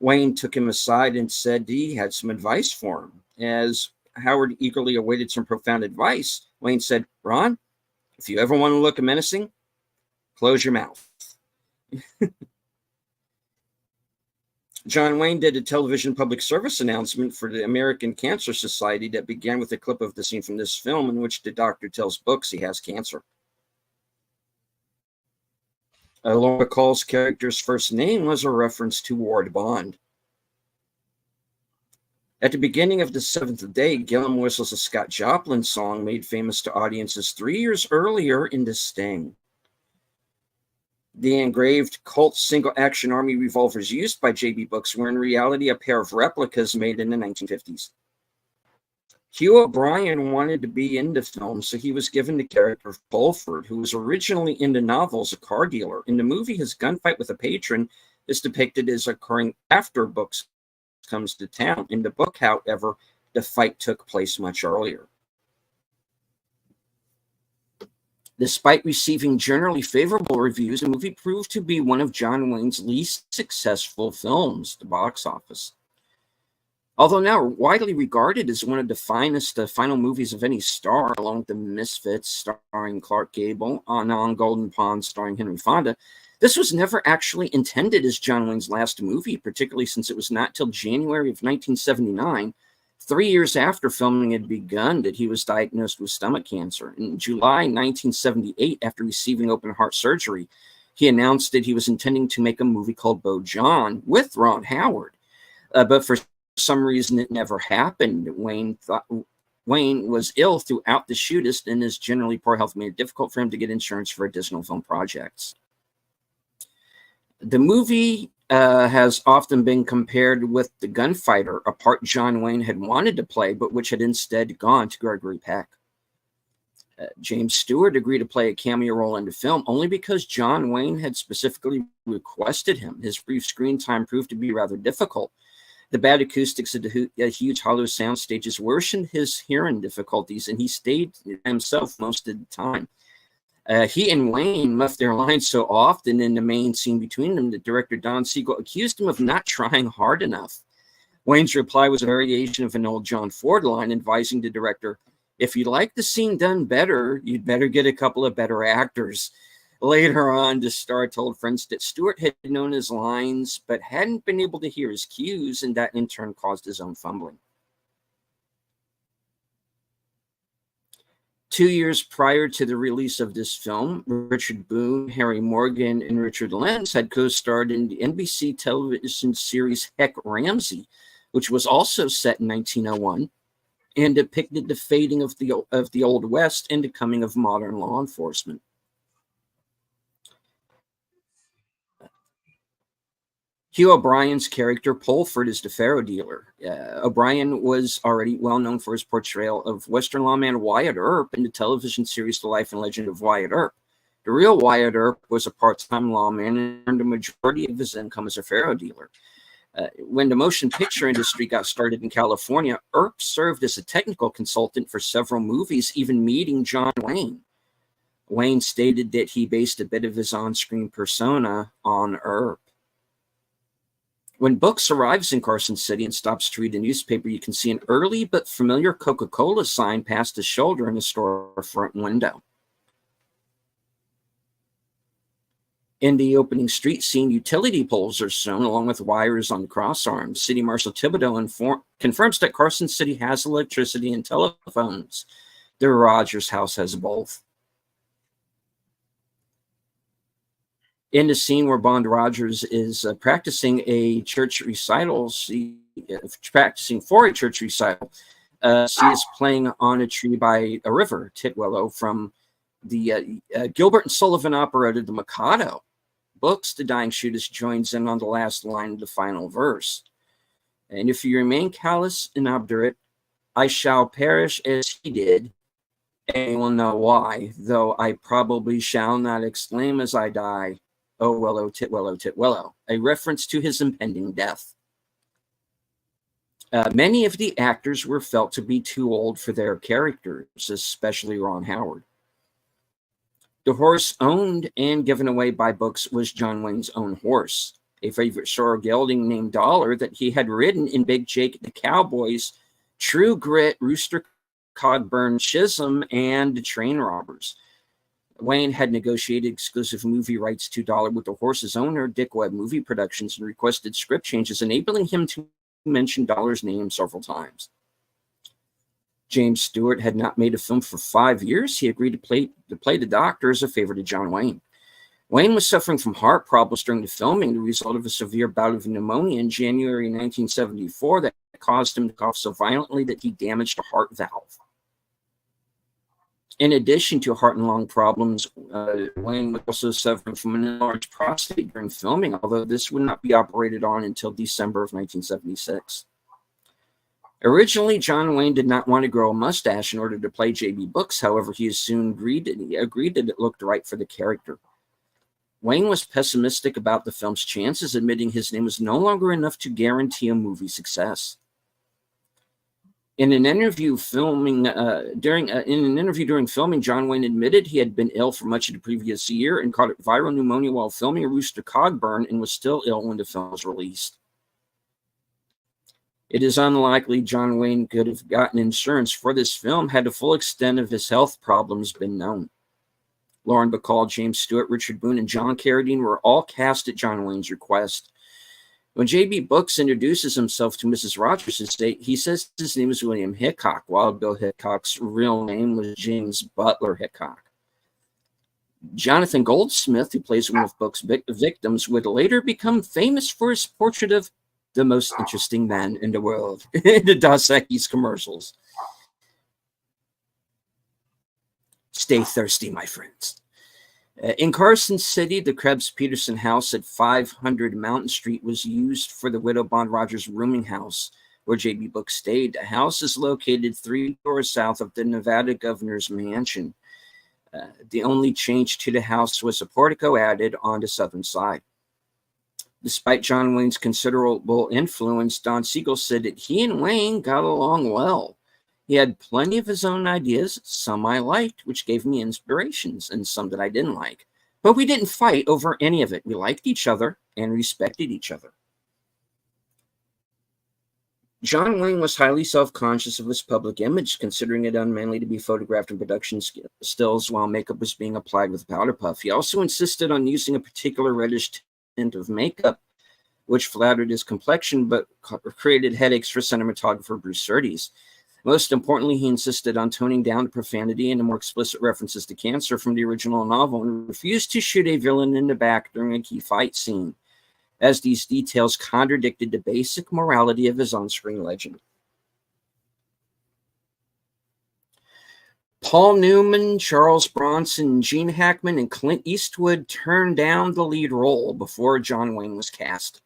Wayne took him aside and said he had some advice for him. As Howard eagerly awaited some profound advice, Wayne said, "Ron, if you ever want to look menacing, close your mouth." John Wayne did a television public service announcement for the American Cancer Society that began with a clip of the scene from this film in which the doctor tells Brooks he has cancer. Laura Bacall's character's first name was a reference to Ward Bond. At the beginning of The Seventh Day, Gillum whistles a Scott Joplin song made famous to audiences 3 years earlier in The Sting. The engraved Colt single-action army revolvers used by J.B. Brooks were in reality a pair of replicas made in the 1950s. Hugh O'Brian wanted to be into film, so he was given the character of Pulford, who was originally into novels, a car dealer. In the movie, his gunfight with a patron is depicted as occurring after Books comes to town. In the book, however, the fight took place much earlier. Despite receiving generally favorable reviews, the movie proved to be one of John Wayne's least successful films at the box office. Although now widely regarded as one of the finest final movies of any star, along with The Misfits starring Clark Gable, On Golden Pond starring Henry Fonda, this was never actually intended as John Wayne's last movie, particularly since it was not till January of 1979, 3 years after filming had begun, that he was diagnosed with stomach cancer. In July 1978, after receiving open heart surgery, he announced that he was intending to make a movie called Beau John with Ron Howard. But for some reason, it never happened. Wayne was ill throughout the Shootist, and his generally poor health made it difficult for him to get insurance for additional film projects. The movie has often been compared with The Gunfighter, a part John Wayne had wanted to play, but which had instead gone to Gregory Peck. James Stewart agreed to play a cameo role in the film only because John Wayne had specifically requested him. His brief screen time proved to be rather difficult. The bad acoustics of the huge hollow sound stages worsened his hearing difficulties, and he stayed himself most of the time. He and Wayne left their lines so often in the main scene between them that director Don Siegel accused him of not trying hard enough. Wayne's reply was a variation of an old John Ford line advising the director, "If you'd like the scene done better, you'd better get a couple of better actors." Later on, the star told friends that Stewart had known his lines but hadn't been able to hear his cues, and that in turn caused his own fumbling. 2 years prior to the release of this film, Richard Boone, Harry Morgan, and Richard Lenz had co-starred in the NBC television series Heck Ramsey, which was also set in 1901 and depicted the fading of the Old West and the coming of modern law enforcement. Hugh O'Brien's character, Pulford, is the faro dealer. O'Brien was already well known for his portrayal of Western lawman Wyatt Earp in the television series The Life and Legend of Wyatt Earp. The real Wyatt Earp was a part-time lawman and earned a majority of his income as a faro dealer. When the motion picture industry got started in California, Earp served as a technical consultant for several movies, even meeting John Wayne. Wayne stated that he based a bit of his on-screen persona on Earp. When Books arrives in Carson City and stops to read a newspaper, you can see an early but familiar Coca-Cola sign past his shoulder in a storefront window. In the opening street scene, utility poles are shown along with wires on cross arms. City Marshal Thibodeau confirms that Carson City has electricity and telephones. The Rogers house has both. In the scene where Bond Rogers is practicing for a church recital, she is playing on a tree by a river, Titwillow, from the Gilbert and Sullivan operetta The Mikado. Books, the dying Shootist, joins in on the last line of the final verse. "And if you remain callous and obdurate, I shall perish as he did, and you will know why, though I probably shall not exclaim as I die, oh, Willow, Titwillow, Titwillow," a reference to his impending death. Many of the actors were felt to be too old for their characters, especially Ron Howard. The horse owned and given away by Books was John Wayne's own horse, a favorite sorrel gelding named Dollar that he had ridden in Big Jake the Cowboy's True Grit, Rooster Cogburn, Chisholm, and the Train Robbers. Wayne had negotiated exclusive movie rights to Dollar with the horse's owner, Dick Webb Movie Productions, and requested script changes, enabling him to mention Dollar's name several times. James Stewart had not made a film for 5 years. He agreed to play the doctor as a favor to John Wayne. Wayne was suffering from heart problems during the filming, the result of a severe bout of pneumonia in January 1974 that caused him to cough so violently that he damaged a heart valve. In addition to heart and lung problems, Wayne was also suffering from an enlarged prostate during filming, although this would not be operated on until December of 1976. Originally, John Wayne did not want to grow a mustache in order to play J.B. Brooks. However, he soon agreed that it looked right for the character. Wayne was pessimistic about the film's chances, admitting his name was no longer enough to guarantee a movie success. In an interview during filming, John Wayne admitted he had been ill for much of the previous year and caught viral pneumonia while filming a Rooster Cogburn and was still ill when the film was released. It is unlikely John Wayne could have gotten insurance for this film had the full extent of his health problems been known. Lauren Bacall, James Stewart, Richard Boone, and John Carradine were all cast at John Wayne's request. When J.B. Brooks introduces himself to Mrs. Rogers' estate, he says his name is William Hickok, while Bill Hickok's real name was James Butler Hickok. Jonathan Goldsmith, who plays one of Brooks' victims, would later become famous for his portrait of the most interesting man in the world in the Dos Equis commercials. Stay thirsty, my friends. In Carson City, the Krebs-Peterson house at 500 Mountain Street was used for the widow Bond Rogers' rooming house, where J.B. Brooks stayed. The house is located 3 doors south of the Nevada governor's mansion. The only change to the house was a portico added on the southern side. Despite John Wayne's considerable influence, Don Siegel said that he and Wayne got along well. He had plenty of his own ideas, some I liked, which gave me inspirations, and some that I didn't like. But we didn't fight over any of it. We liked each other and respected each other. John Wayne was highly self-conscious of his public image, considering it unmanly to be photographed in production stills while makeup was being applied with powder puff. He also insisted on using a particular reddish tint of makeup, which flattered his complexion but created headaches for cinematographer Bruce Surtees. Most importantly, he insisted on toning down the profanity and the more explicit references to cancer from the original novel and refused to shoot a villain in the back during a key fight scene, as these details contradicted the basic morality of his on-screen legend. Paul Newman, Charles Bronson, Gene Hackman, and Clint Eastwood turned down the lead role before John Wayne was cast.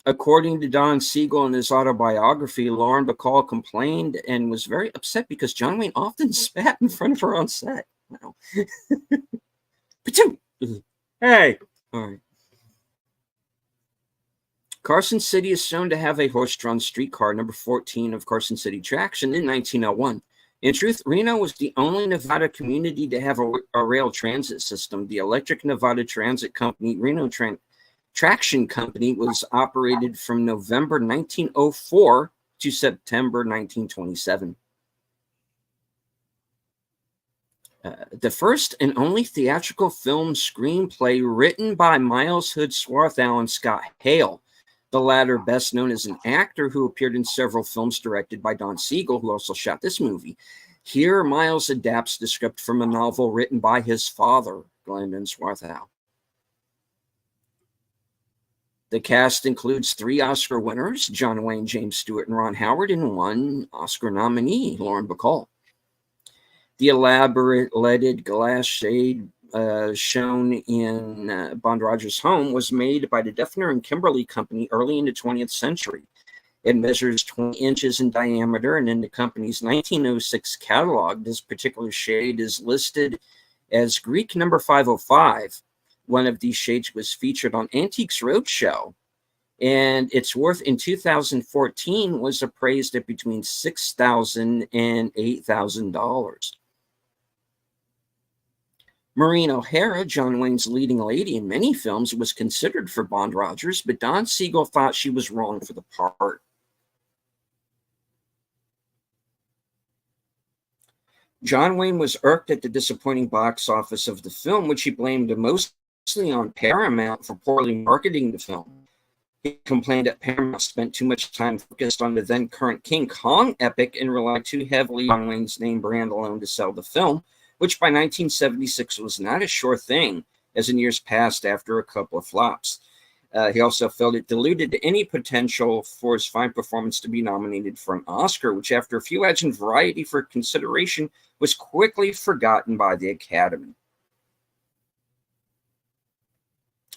According to Don Siegel in his autobiography, Lauren Bacall complained and was very upset because John Wayne often spat in front of her on set. Wow. Hey. All right. Carson City is shown to have a horse-drawn streetcar, number 14 of Carson City Traction, in 1901. In truth, Reno was the only Nevada community to have a rail transit system. The Electric Nevada Transit Company, Reno Traction Company, was operated from November 1904 to September 1927. The first and only theatrical film screenplay written by Miles Hood Swarthout and Scott Hale, the latter best known as an actor who appeared in several films directed by Don Siegel, who also shot this movie. Here, Miles adapts the script from a novel written by his father, Glendon Swarthout. The cast includes 3 Oscar winners, John Wayne, James Stewart, and Ron Howard, and 1 Oscar nominee, Lauren Bacall. The elaborate leaded glass shade shown in Bond Rogers' home was made by the Defner and Kimberly Company early in the 20th century. It measures 20 inches in diameter, and in the company's 1906 catalog, this particular shade is listed as Greek number 505. One of these shades was featured on Antiques Roadshow, and its worth in 2014 was appraised at between $6,000 and $8,000. Maureen O'Hara, John Wayne's leading lady in many films, was considered for Bond Rogers, but Don Siegel thought she was wrong for the part. John Wayne was irked at the disappointing box office of the film, which he blamed mostly on Paramount for poorly marketing the film. He complained that Paramount spent too much time focused on the then current King Kong epic and relied too heavily on Wayne's name brand alone to sell the film, which by 1976 was not a sure thing, as in years past after a couple of flops. He also felt it diluted any potential for his fine performance to be nominated for an Oscar, which after a few ads in Variety for consideration was quickly forgotten by the Academy.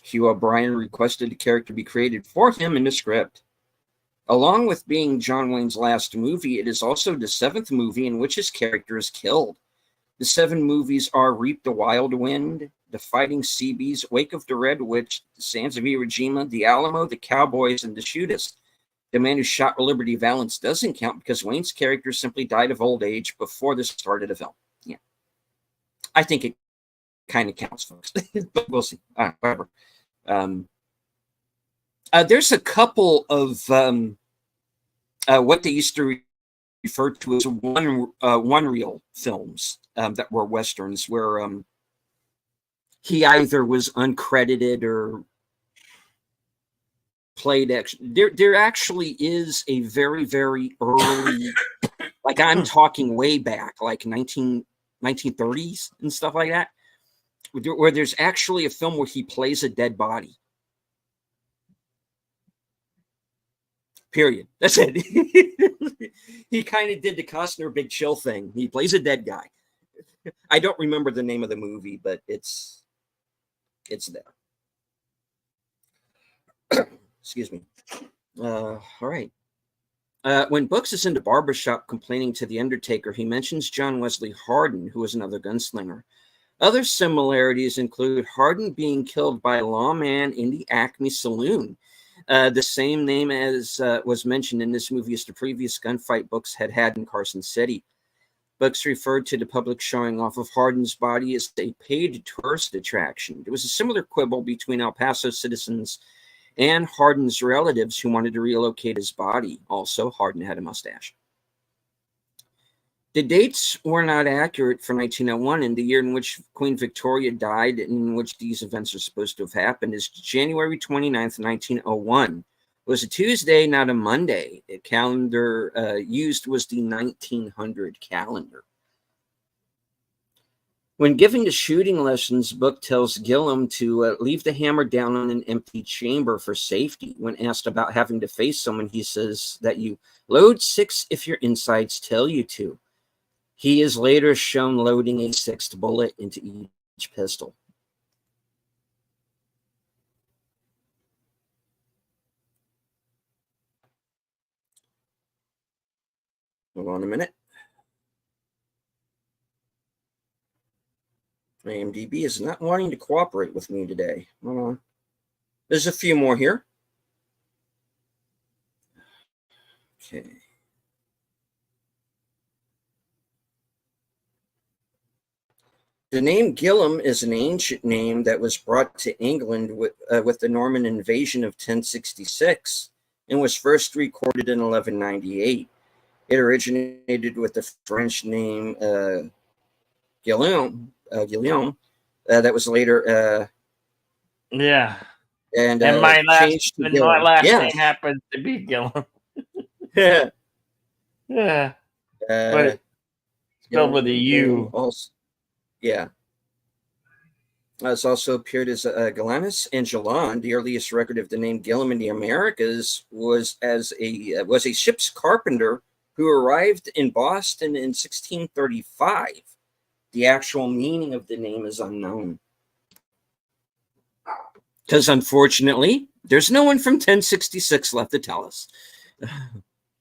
Hugh O'Brien requested the character be created for him in the script. Along with being John Wayne's last movie, it is also the 7th movie in which his character is killed. The 7 movies are Reap the Wild Wind, The Fighting Seabees, Wake of the Red Witch, The Sands of Iwo Jima, The Alamo, The Cowboys, and The Shootist. The Man Who Shot Liberty Valance doesn't count because Wayne's character simply died of old age before the start of the film. Yeah. I think it kind of counts, folks. But we'll see. Whatever. There's a couple of what they used to refer to as one-reel films that were Westerns, where he either was uncredited or played. There actually is a very, very early, like I'm talking way back, like 1930s and stuff like that, where there's actually a film where he plays a dead body. Period. That's it. He kind of did the Costner Big Chill thing. He plays a dead guy. I don't remember the name of the movie, but it's there. Excuse me. All right. When Books is in the barbershop complaining to the Undertaker, he mentions John Wesley Hardin, who was another gunslinger. Other similarities include Hardin being killed by a lawman in the Acme Saloon. The same name as was mentioned in this movie as the previous gunfight Books had in Carson City. Books referred to the public showing off of Hardin's body as a paid tourist attraction. There was a similar quibble between El Paso citizens and Hardin's relatives who wanted to relocate his body. Also, Hardin had a mustache. The dates were not accurate for 1901, and the year in which Queen Victoria died and in which these events are supposed to have happened is January 29th, 1901. It was a Tuesday, not a Monday. The calendar used was the 1900 calendar. When giving the shooting lessons, Book tells Gillum to leave the hammer down on an empty chamber for safety. When asked about having to face someone, he says that you load 6 if your insides tell you to. He is later shown loading a 6th bullet into each pistol. Hold on a minute. IMDb is not wanting to cooperate with me today. Hold on. There's a few more here. Okay. The name Gillum is an ancient name that was brought to England with the Norman invasion of 1066 and was first recorded in 1198. It originated with the French name Guillaume, that was later Yeah. and my changed to Gillum. my last name happens to be Gillum. Yeah. Yeah. But it's spelled with a U. Also, yeah. It's also appeared as Galanus and Jalan. The earliest record of the name Gillum in the Americas was a ship's carpenter who arrived in Boston in 1635. The actual meaning of the name is unknown. Because unfortunately, there's no one from 1066 left to tell us.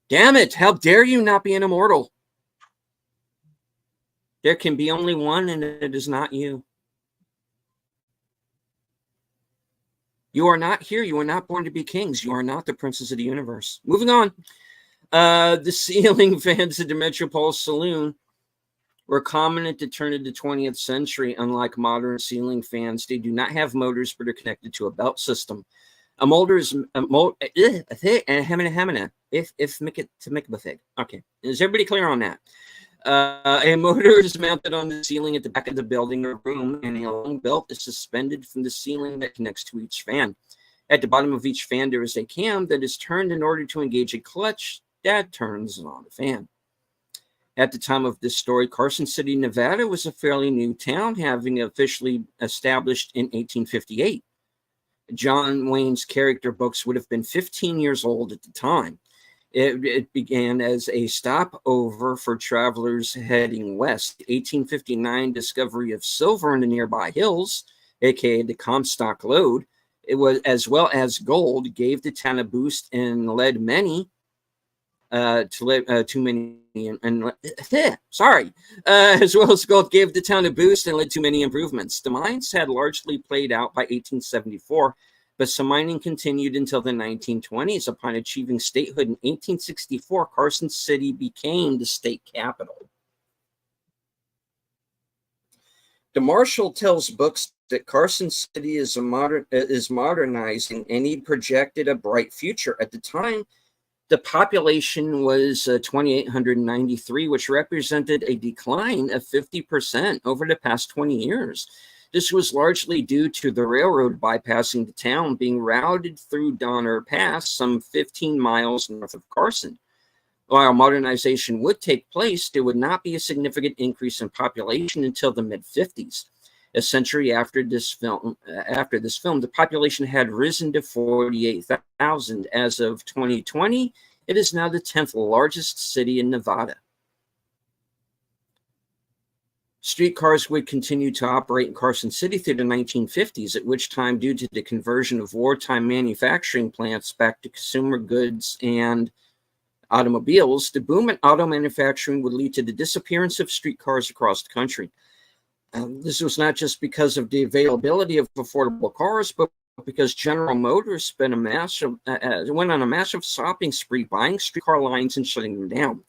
Damn it, how dare you not be an immortal? There can be only one, and it is not you. You are not here. You are not born to be kings. You are not the princes of the universe. Moving on. The ceiling fans at the Metropole Saloon were common at the turn of the 20th century. Unlike modern ceiling fans, they do not have motors, but are connected to a belt system. A motor is Okay, is everybody clear on that? A motor is mounted on the ceiling at the back of the building or room, and a long belt is suspended from the ceiling that connects to each fan. At the bottom of each fan, there is a cam that is turned in order to engage a clutch that turns on the fan. At the time of this story, Carson City, Nevada was a fairly new town, having officially established in 1858. John Wayne's character Books would have been 15 years old at the time. It began as a stopover for travelers heading west. 1859 discovery of silver in the nearby hills, aka the Comstock Lode, it was as well as gold, gave the town a boost and led many to live too many as well as gold gave the town a boost and led to many improvements. The mines had largely played out by 1874, but some mining continued until the 1920s. Upon achieving statehood in 1864, Carson City became the state capital. DeMarshall tells books that Carson City is modernizing, and he projected a bright future. At the time, the population was 2,893, which represented a decline of 50% over the past 20 years. This was largely due to the railroad bypassing the town, being routed through Donner Pass, some 15 miles north of Carson. While modernization would take place, there would not be a significant increase in population until the mid-50s. A century after this film, the population had risen to 48,000. As of 2020, it is now the 10th largest city in Nevada. Streetcars would continue to operate in Carson City through the 1950s, at which time, due to the conversion of wartime manufacturing plants back to consumer goods and automobiles, the boom in auto manufacturing would lead to the disappearance of streetcars across the country. This was not just because of the availability of affordable cars, but because General Motors went on a massive shopping spree, buying streetcar lines and shutting them down.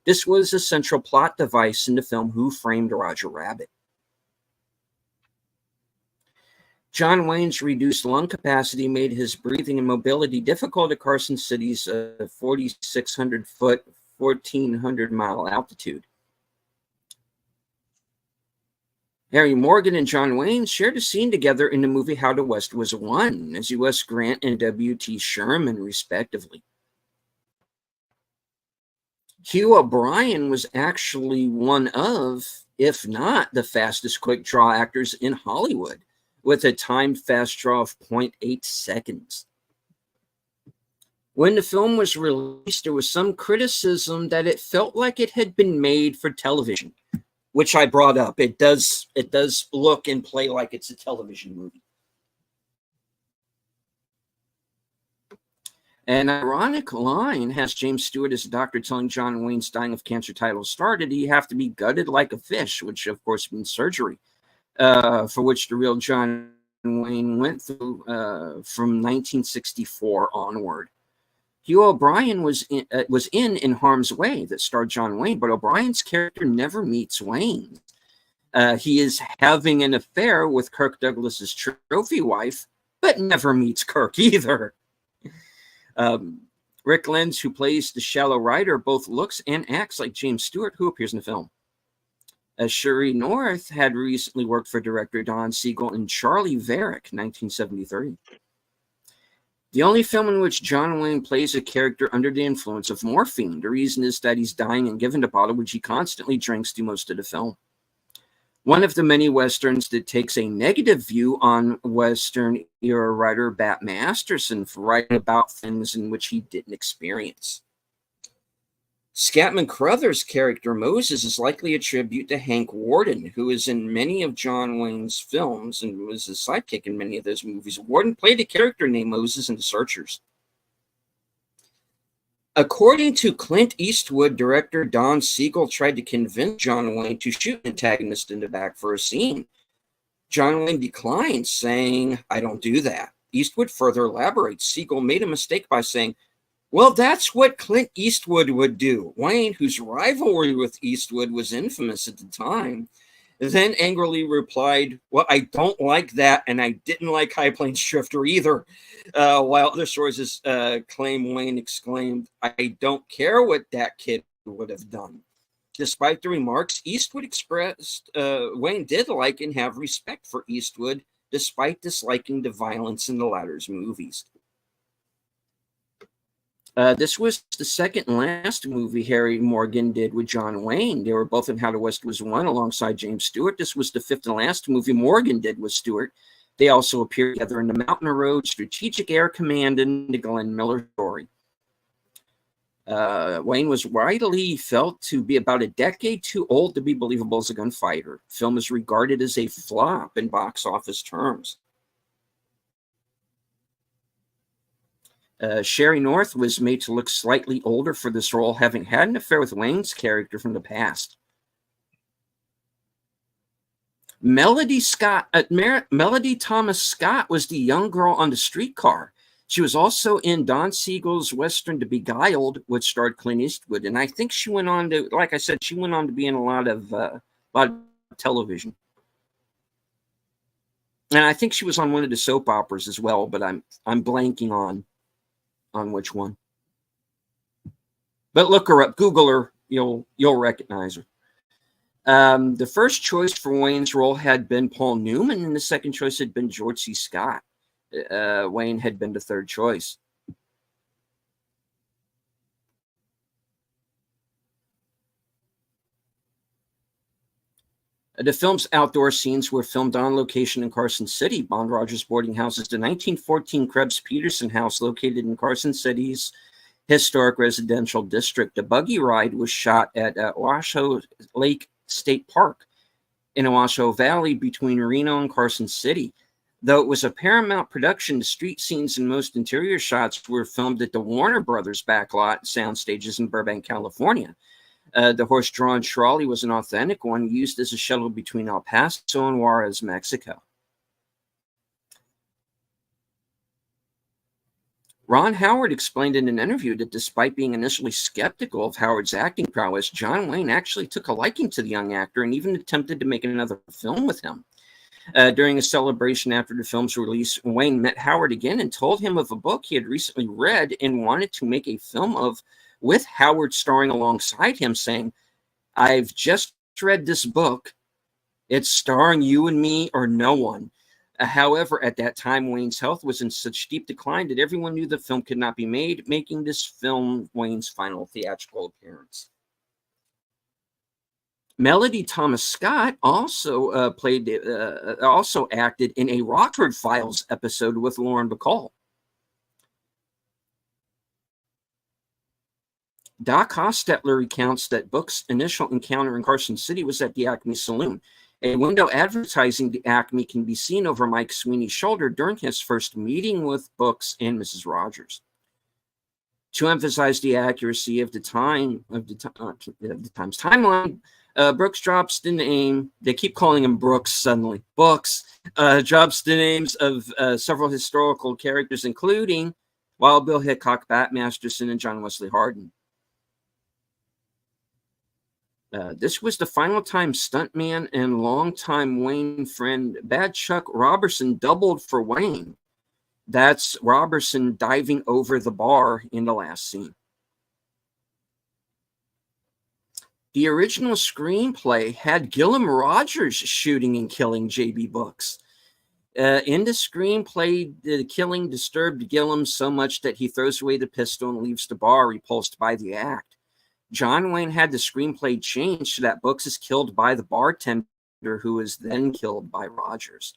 This was a central plot device in the film Who Framed Roger Rabbit. John Wayne's reduced lung capacity made his breathing and mobility difficult at Carson City's 4,600-foot, 1,400-mile altitude. Harry Morgan and John Wayne shared a scene together in the movie How the West Was Won as U.S. Grant and W.T. Sherman, respectively. Hugh O'Brien was actually one of, if not the fastest quick draw actors in Hollywood, with a timed fast draw of 0.8 seconds. When the film was released, there was some criticism that it felt like it had been made for television, which I brought up. It does look and play like it's a television movie. An ironic line has James Stewart as a doctor telling John Wayne's dying of cancer title started, "You have to be gutted like a fish," which of course means surgery, for which the real John Wayne went through from 1964 onward. Hugh O'Brien was in Harm's Way that starred John Wayne, but O'Brien's character never meets Wayne. He is having an affair with Kirk Douglas's trophy wife, but never meets Kirk either. Rick Lenz, who plays the shallow writer, both looks and acts like James Stewart, who appears in the film. Sherry North had recently worked for director Don Siegel in Charlie Varick, 1973. The only film in which John Wayne plays a character under the influence of morphine. The reason is that he's dying and given a bottle which he constantly drinks through most of the film. One of the many Westerns that takes a negative view on Western-era writer Bat Masterson for writing about things in which he didn't experience. Scatman Crothers' character Moses is likely a tribute to Hank Worden, who is in many of John Wayne's films and was his sidekick in many of those movies. Worden played a character named Moses in The Searchers. According to Clint Eastwood, director Don Siegel tried to convince John Wayne to shoot an antagonist in the back for a scene. John Wayne declined, saying, "I don't do that." Eastwood further elaborates. Siegel made a mistake by saying, "Well, that's what Clint Eastwood would do." Wayne, whose rivalry with Eastwood was infamous at the time, then angrily replied, "Well, I don't like that, and I didn't like High Plains Drifter either." While other sources claim Wayne exclaimed, "I don't care what that kid would have done." Despite the remarks, Eastwood expressed Wayne did like and have respect for Eastwood, despite disliking the violence in the latter's movies. This was the second and last movie Harry Morgan did with John Wayne. They were both in How the West Was Won alongside James Stewart. This was the fifth and last movie Morgan did with Stewart. They also appeared together in The Mountain Road, Strategic Air Command, and the Glenn Miller Story. Wayne was widely felt to be about a decade too old to be believable as a gunfighter. The film is regarded as a flop in box office terms. Sherry North was made to look slightly older for this role, having had an affair with Wayne's character from the past. Melody Thomas Scott was the young girl on the streetcar. She was also in Don Siegel's Western The Beguiled, which starred Clint Eastwood. And I think she went on to, like I said, she went on to be in a lot of television. And I think she was on one of the soap operas as well, but I'm blanking on which one. But look her up, Google her, you'll recognize her. The first choice for Wayne's role had been Paul Newman, and the second choice had been George C. Scott. Wayne had been the third choice. The film's outdoor scenes were filmed on location in Carson City. Bond Rogers boarding house is the 1914 Krebs Peterson house located in Carson City's historic residential district. The buggy ride was shot at Washoe Lake State Park in Washoe Valley between Reno and Carson City. Though it was a Paramount production, the street scenes and most interior shots were filmed at the Warner Brothers backlot sound stages in Burbank, California. The horse-drawn trolley was an authentic one used as a shuttle between El Paso and Juarez, Mexico. Ron Howard explained in an interview that despite being initially skeptical of Howard's acting prowess, John Wayne actually took a liking to the young actor and even attempted to make another film with him. During a celebration after the film's release, Wayne met Howard again and told him of a book he had recently read and wanted to make a film of, with Howard starring alongside him, saying, "I've just read this book. It's starring you and me or no one." However, at that time, Wayne's health was in such deep decline that everyone knew the film could not be made, making this film Wayne's final theatrical appearance. Melody Thomas Scott also also acted in a Rockford Files episode with Lauren Bacall. Doc Hostetler recounts that Book's initial encounter in Carson City was at the Acme Saloon. A window advertising the Acme can be seen over Mike Sweeney's shoulder during his first meeting with Books and Mrs. Rogers. To emphasize the accuracy of the time's timeline, Brooks drops the name. They keep calling him Brooks suddenly. Books drops the names of several historical characters, including Wild Bill Hickok, Bat Masterson, and John Wesley Hardin. This was the final time stuntman and longtime Wayne friend Bad Chuck Robertson doubled for Wayne. That's Robertson diving over the bar in the last scene. The original screenplay had Gillum Rogers shooting and killing J.B. Books. In the screenplay, the killing disturbed Gillum so much that he throws away the pistol and leaves the bar, repulsed by the act. John Wayne had the screenplay changed so that Books is killed by the bartender, who is then killed by Rogers.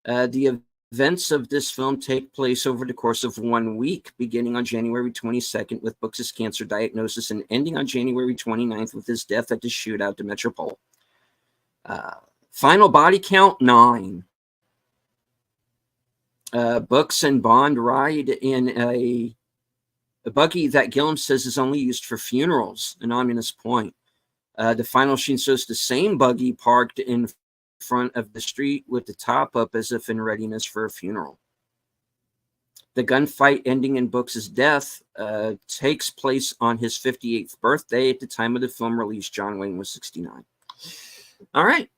The events of this film take place over the course of 1 week, beginning on January 22nd with Books' cancer diagnosis and ending on January 29th with his death at the shootout to Metropole. Final body count, 9. Books and Bond ride in a buggy that Gillum says is only used for funerals, an ominous point. The final scene shows the same buggy parked in front of the street with the top up as if in readiness for a funeral. The gunfight ending in Books' death takes place on his 58th birthday. At the time of the film release, John Wayne was 69. All right.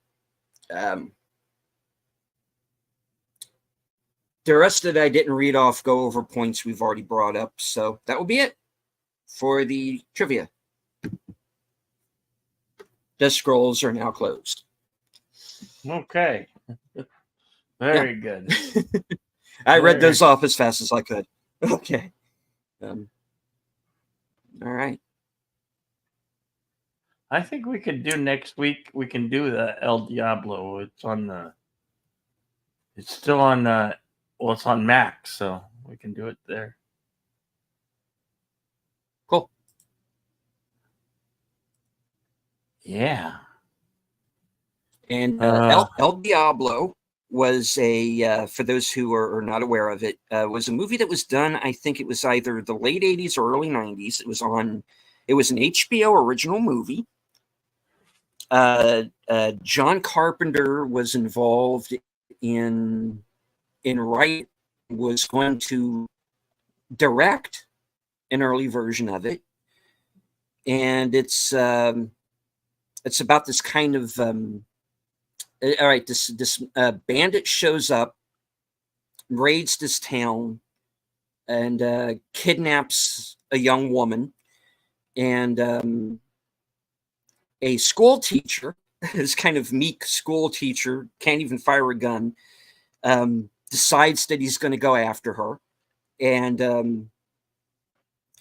The rest that I didn't read off go over points we've already brought up. So that will be it for the trivia. The scrolls are now closed. Okay. Very good. I read those off as fast as I could. Okay. All right. I think we could do next week. We can do the El Diablo. It's still on it's on Max, so we can do it there. Cool. Yeah. And Uh, El Diablo was for those who are not aware of it, was a movie that was done, I think it was either the late 80s or early 90s. It was an HBO original movie. John Carpenter was involved in writing, was going to direct an early version of it. And it's about this kind of all right, this bandit shows up, raids this town, and kidnaps a young woman, and a school teacher, this kind of meek school teacher, can't even fire a gun, decides that he's going to go after her, and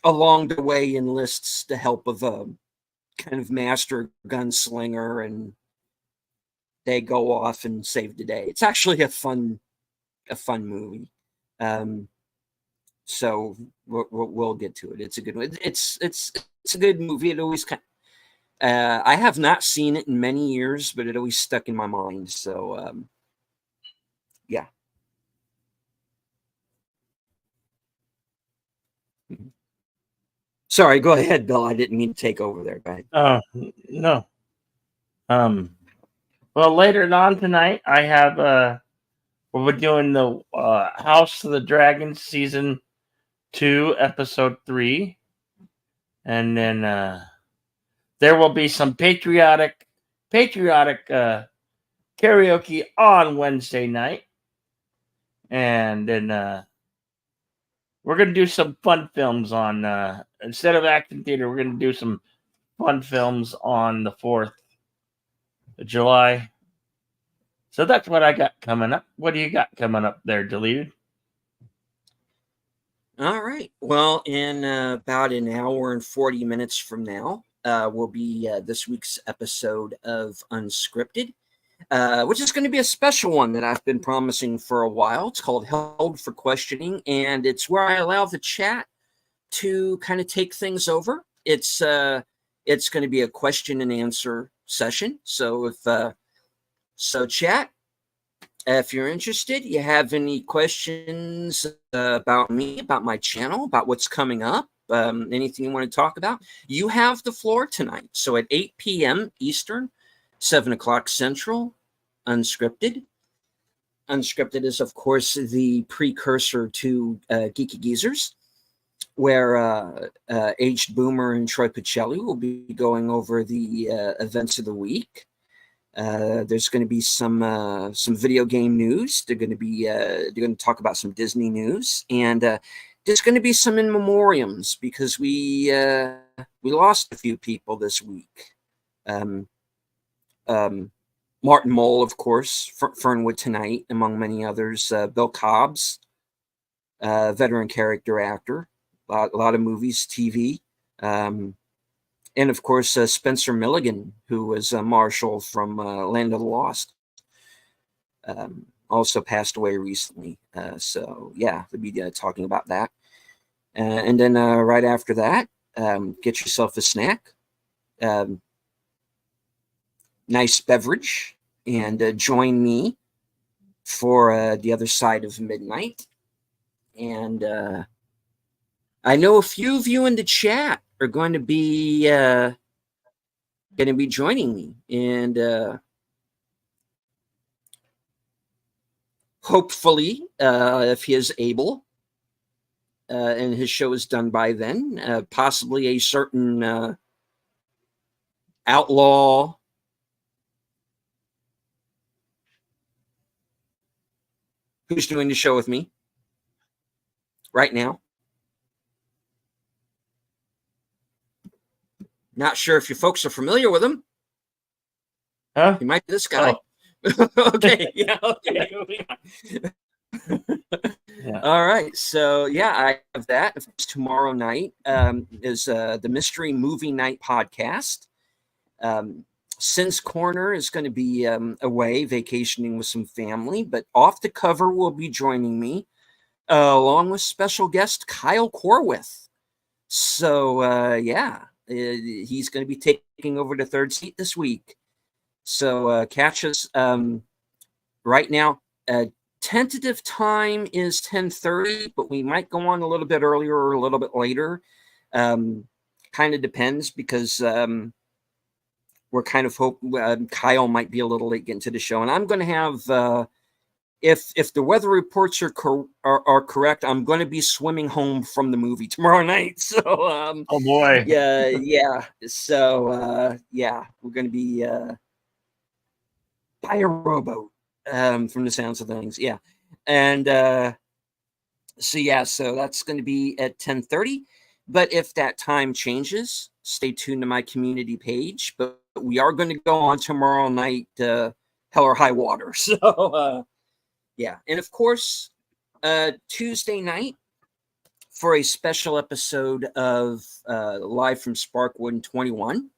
along the way enlists the help of a kind of master gunslinger, and they go off and save the day. It's actually a fun movie. So we'll get to it. It's a good one. It's a good movie. It always I have not seen it in many years, but it always stuck in my mind. So yeah. Sorry, go ahead, Bill. I didn't mean to take over there. Go ahead. no. Well, later on tonight, I have we're doing the House of the Dragon season 2, episode 3, and then there will be some patriotic karaoke on Wednesday night, and then we're gonna do some fun films on instead of action theater. We're gonna do some fun films on the 4th of July. So that's what I got coming up. What do you got coming up there, Deleted? All right. Well, in about an hour and 40 minutes from now, will be this week's episode of Unscripted, which is going to be a special one that I've been promising for a while. It's called Held for Questioning, and it's where I allow the chat to kind of take things over. It's going to be a question and answer session. So chat, if you're interested, you have any questions about me, about my channel, about what's coming up, anything you want to talk about, you have the floor tonight. So at 8 p.m. Eastern, 7 o'clock Central, Unscripted. Unscripted is, of course, the precursor to Geeky Geezers, where Aged Boomer and Troy Pacelli will be going over the events of the week. There's going to be some video game news. They're going to talk about some Disney news, and there's going to be some in memoriams because we lost a few people this week. Martin Mull, of course, Fernwood Tonight, among many others. Bill Cobbs, veteran character actor, a lot of movies, TV. And of course, Spencer Milligan, who was Marshall from Land of the Lost, also passed away recently. So yeah, we'll be talking about that. And then right after that, get yourself a snack, nice beverage, and join me for the other side of midnight. And I know a few of you in the chat are going to be joining me, and hopefully, if he is able, and his show is done by then, possibly a certain outlaw who's doing the show with me right now. Not sure if you folks are familiar with him. Huh? He might be this guy. Oh. Okay. Yeah. Okay. Yeah. All right. So yeah, I have that. Tomorrow night is the Mystery Movie Night podcast. Since Corner is going to be away vacationing with some family, but Off the Cover will be joining me along with special guest Kyle Corwith. So yeah. He's going to be taking over the third seat this week. So catch us right now. Tentative time is 10:30, but we might go on a little bit earlier or a little bit later. Kind of depends because we're kind of hope Kyle might be a little late getting to the show, and I'm going to have if the weather reports are correct, I'm going to be swimming home from the movie tomorrow night. So Oh boy. yeah. So yeah, we're going to be by a rowboat from the sounds of things. Yeah, and so that's going to be at 10:30. But if that time changes, stay tuned to my community page. But we are going to go on tomorrow night, hell or high water. So yeah, and of course, Tuesday night for a special episode of Live from Sparkwood 21,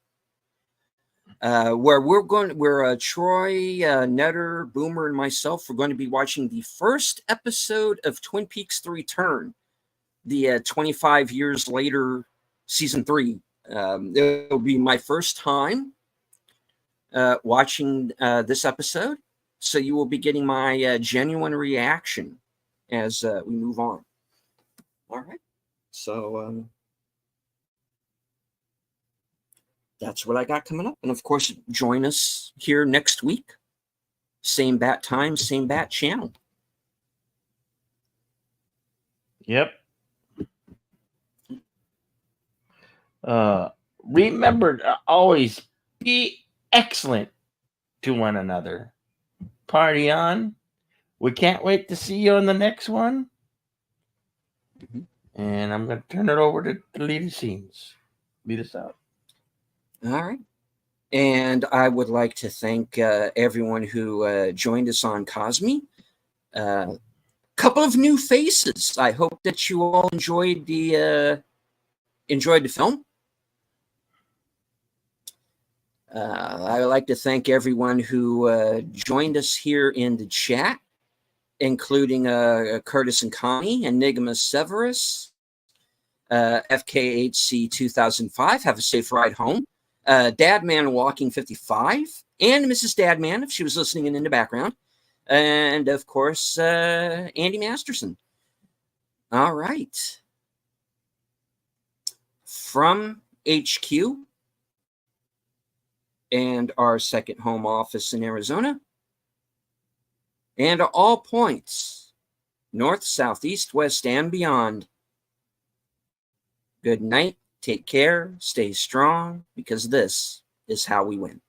where Troy, Netter, Boomer, and myself are going to be watching the first episode of Twin Peaks: The Return, the 25 years later season 3. It'll be my first time watching this episode, so you will be getting my genuine reaction as we move on. All right, so that's what I got coming up, and of course, join us here next week, same bat time, same bat channel. Yep. Remember to always be excellent to one another. Party on. We can't wait to see you on the next one. And I'm going to turn it over to the lead of scenes. Lead us out. All right. And I would like to thank everyone who joined us on Cosme. Couple of new faces. I hope that you all enjoyed the film. I would like to thank everyone who joined us here in the chat, including Curtis and Connie, Enigma Severus, FKHC 2005. Have a safe ride home. Dadman Walking 55, and Mrs. Dadman, if she was listening in the background. And, of course, Andy Masterson. All right. From HQ and our second home office in Arizona, and all points, north, south, east, west, and beyond. Good night, take care, stay strong, because this is how we win.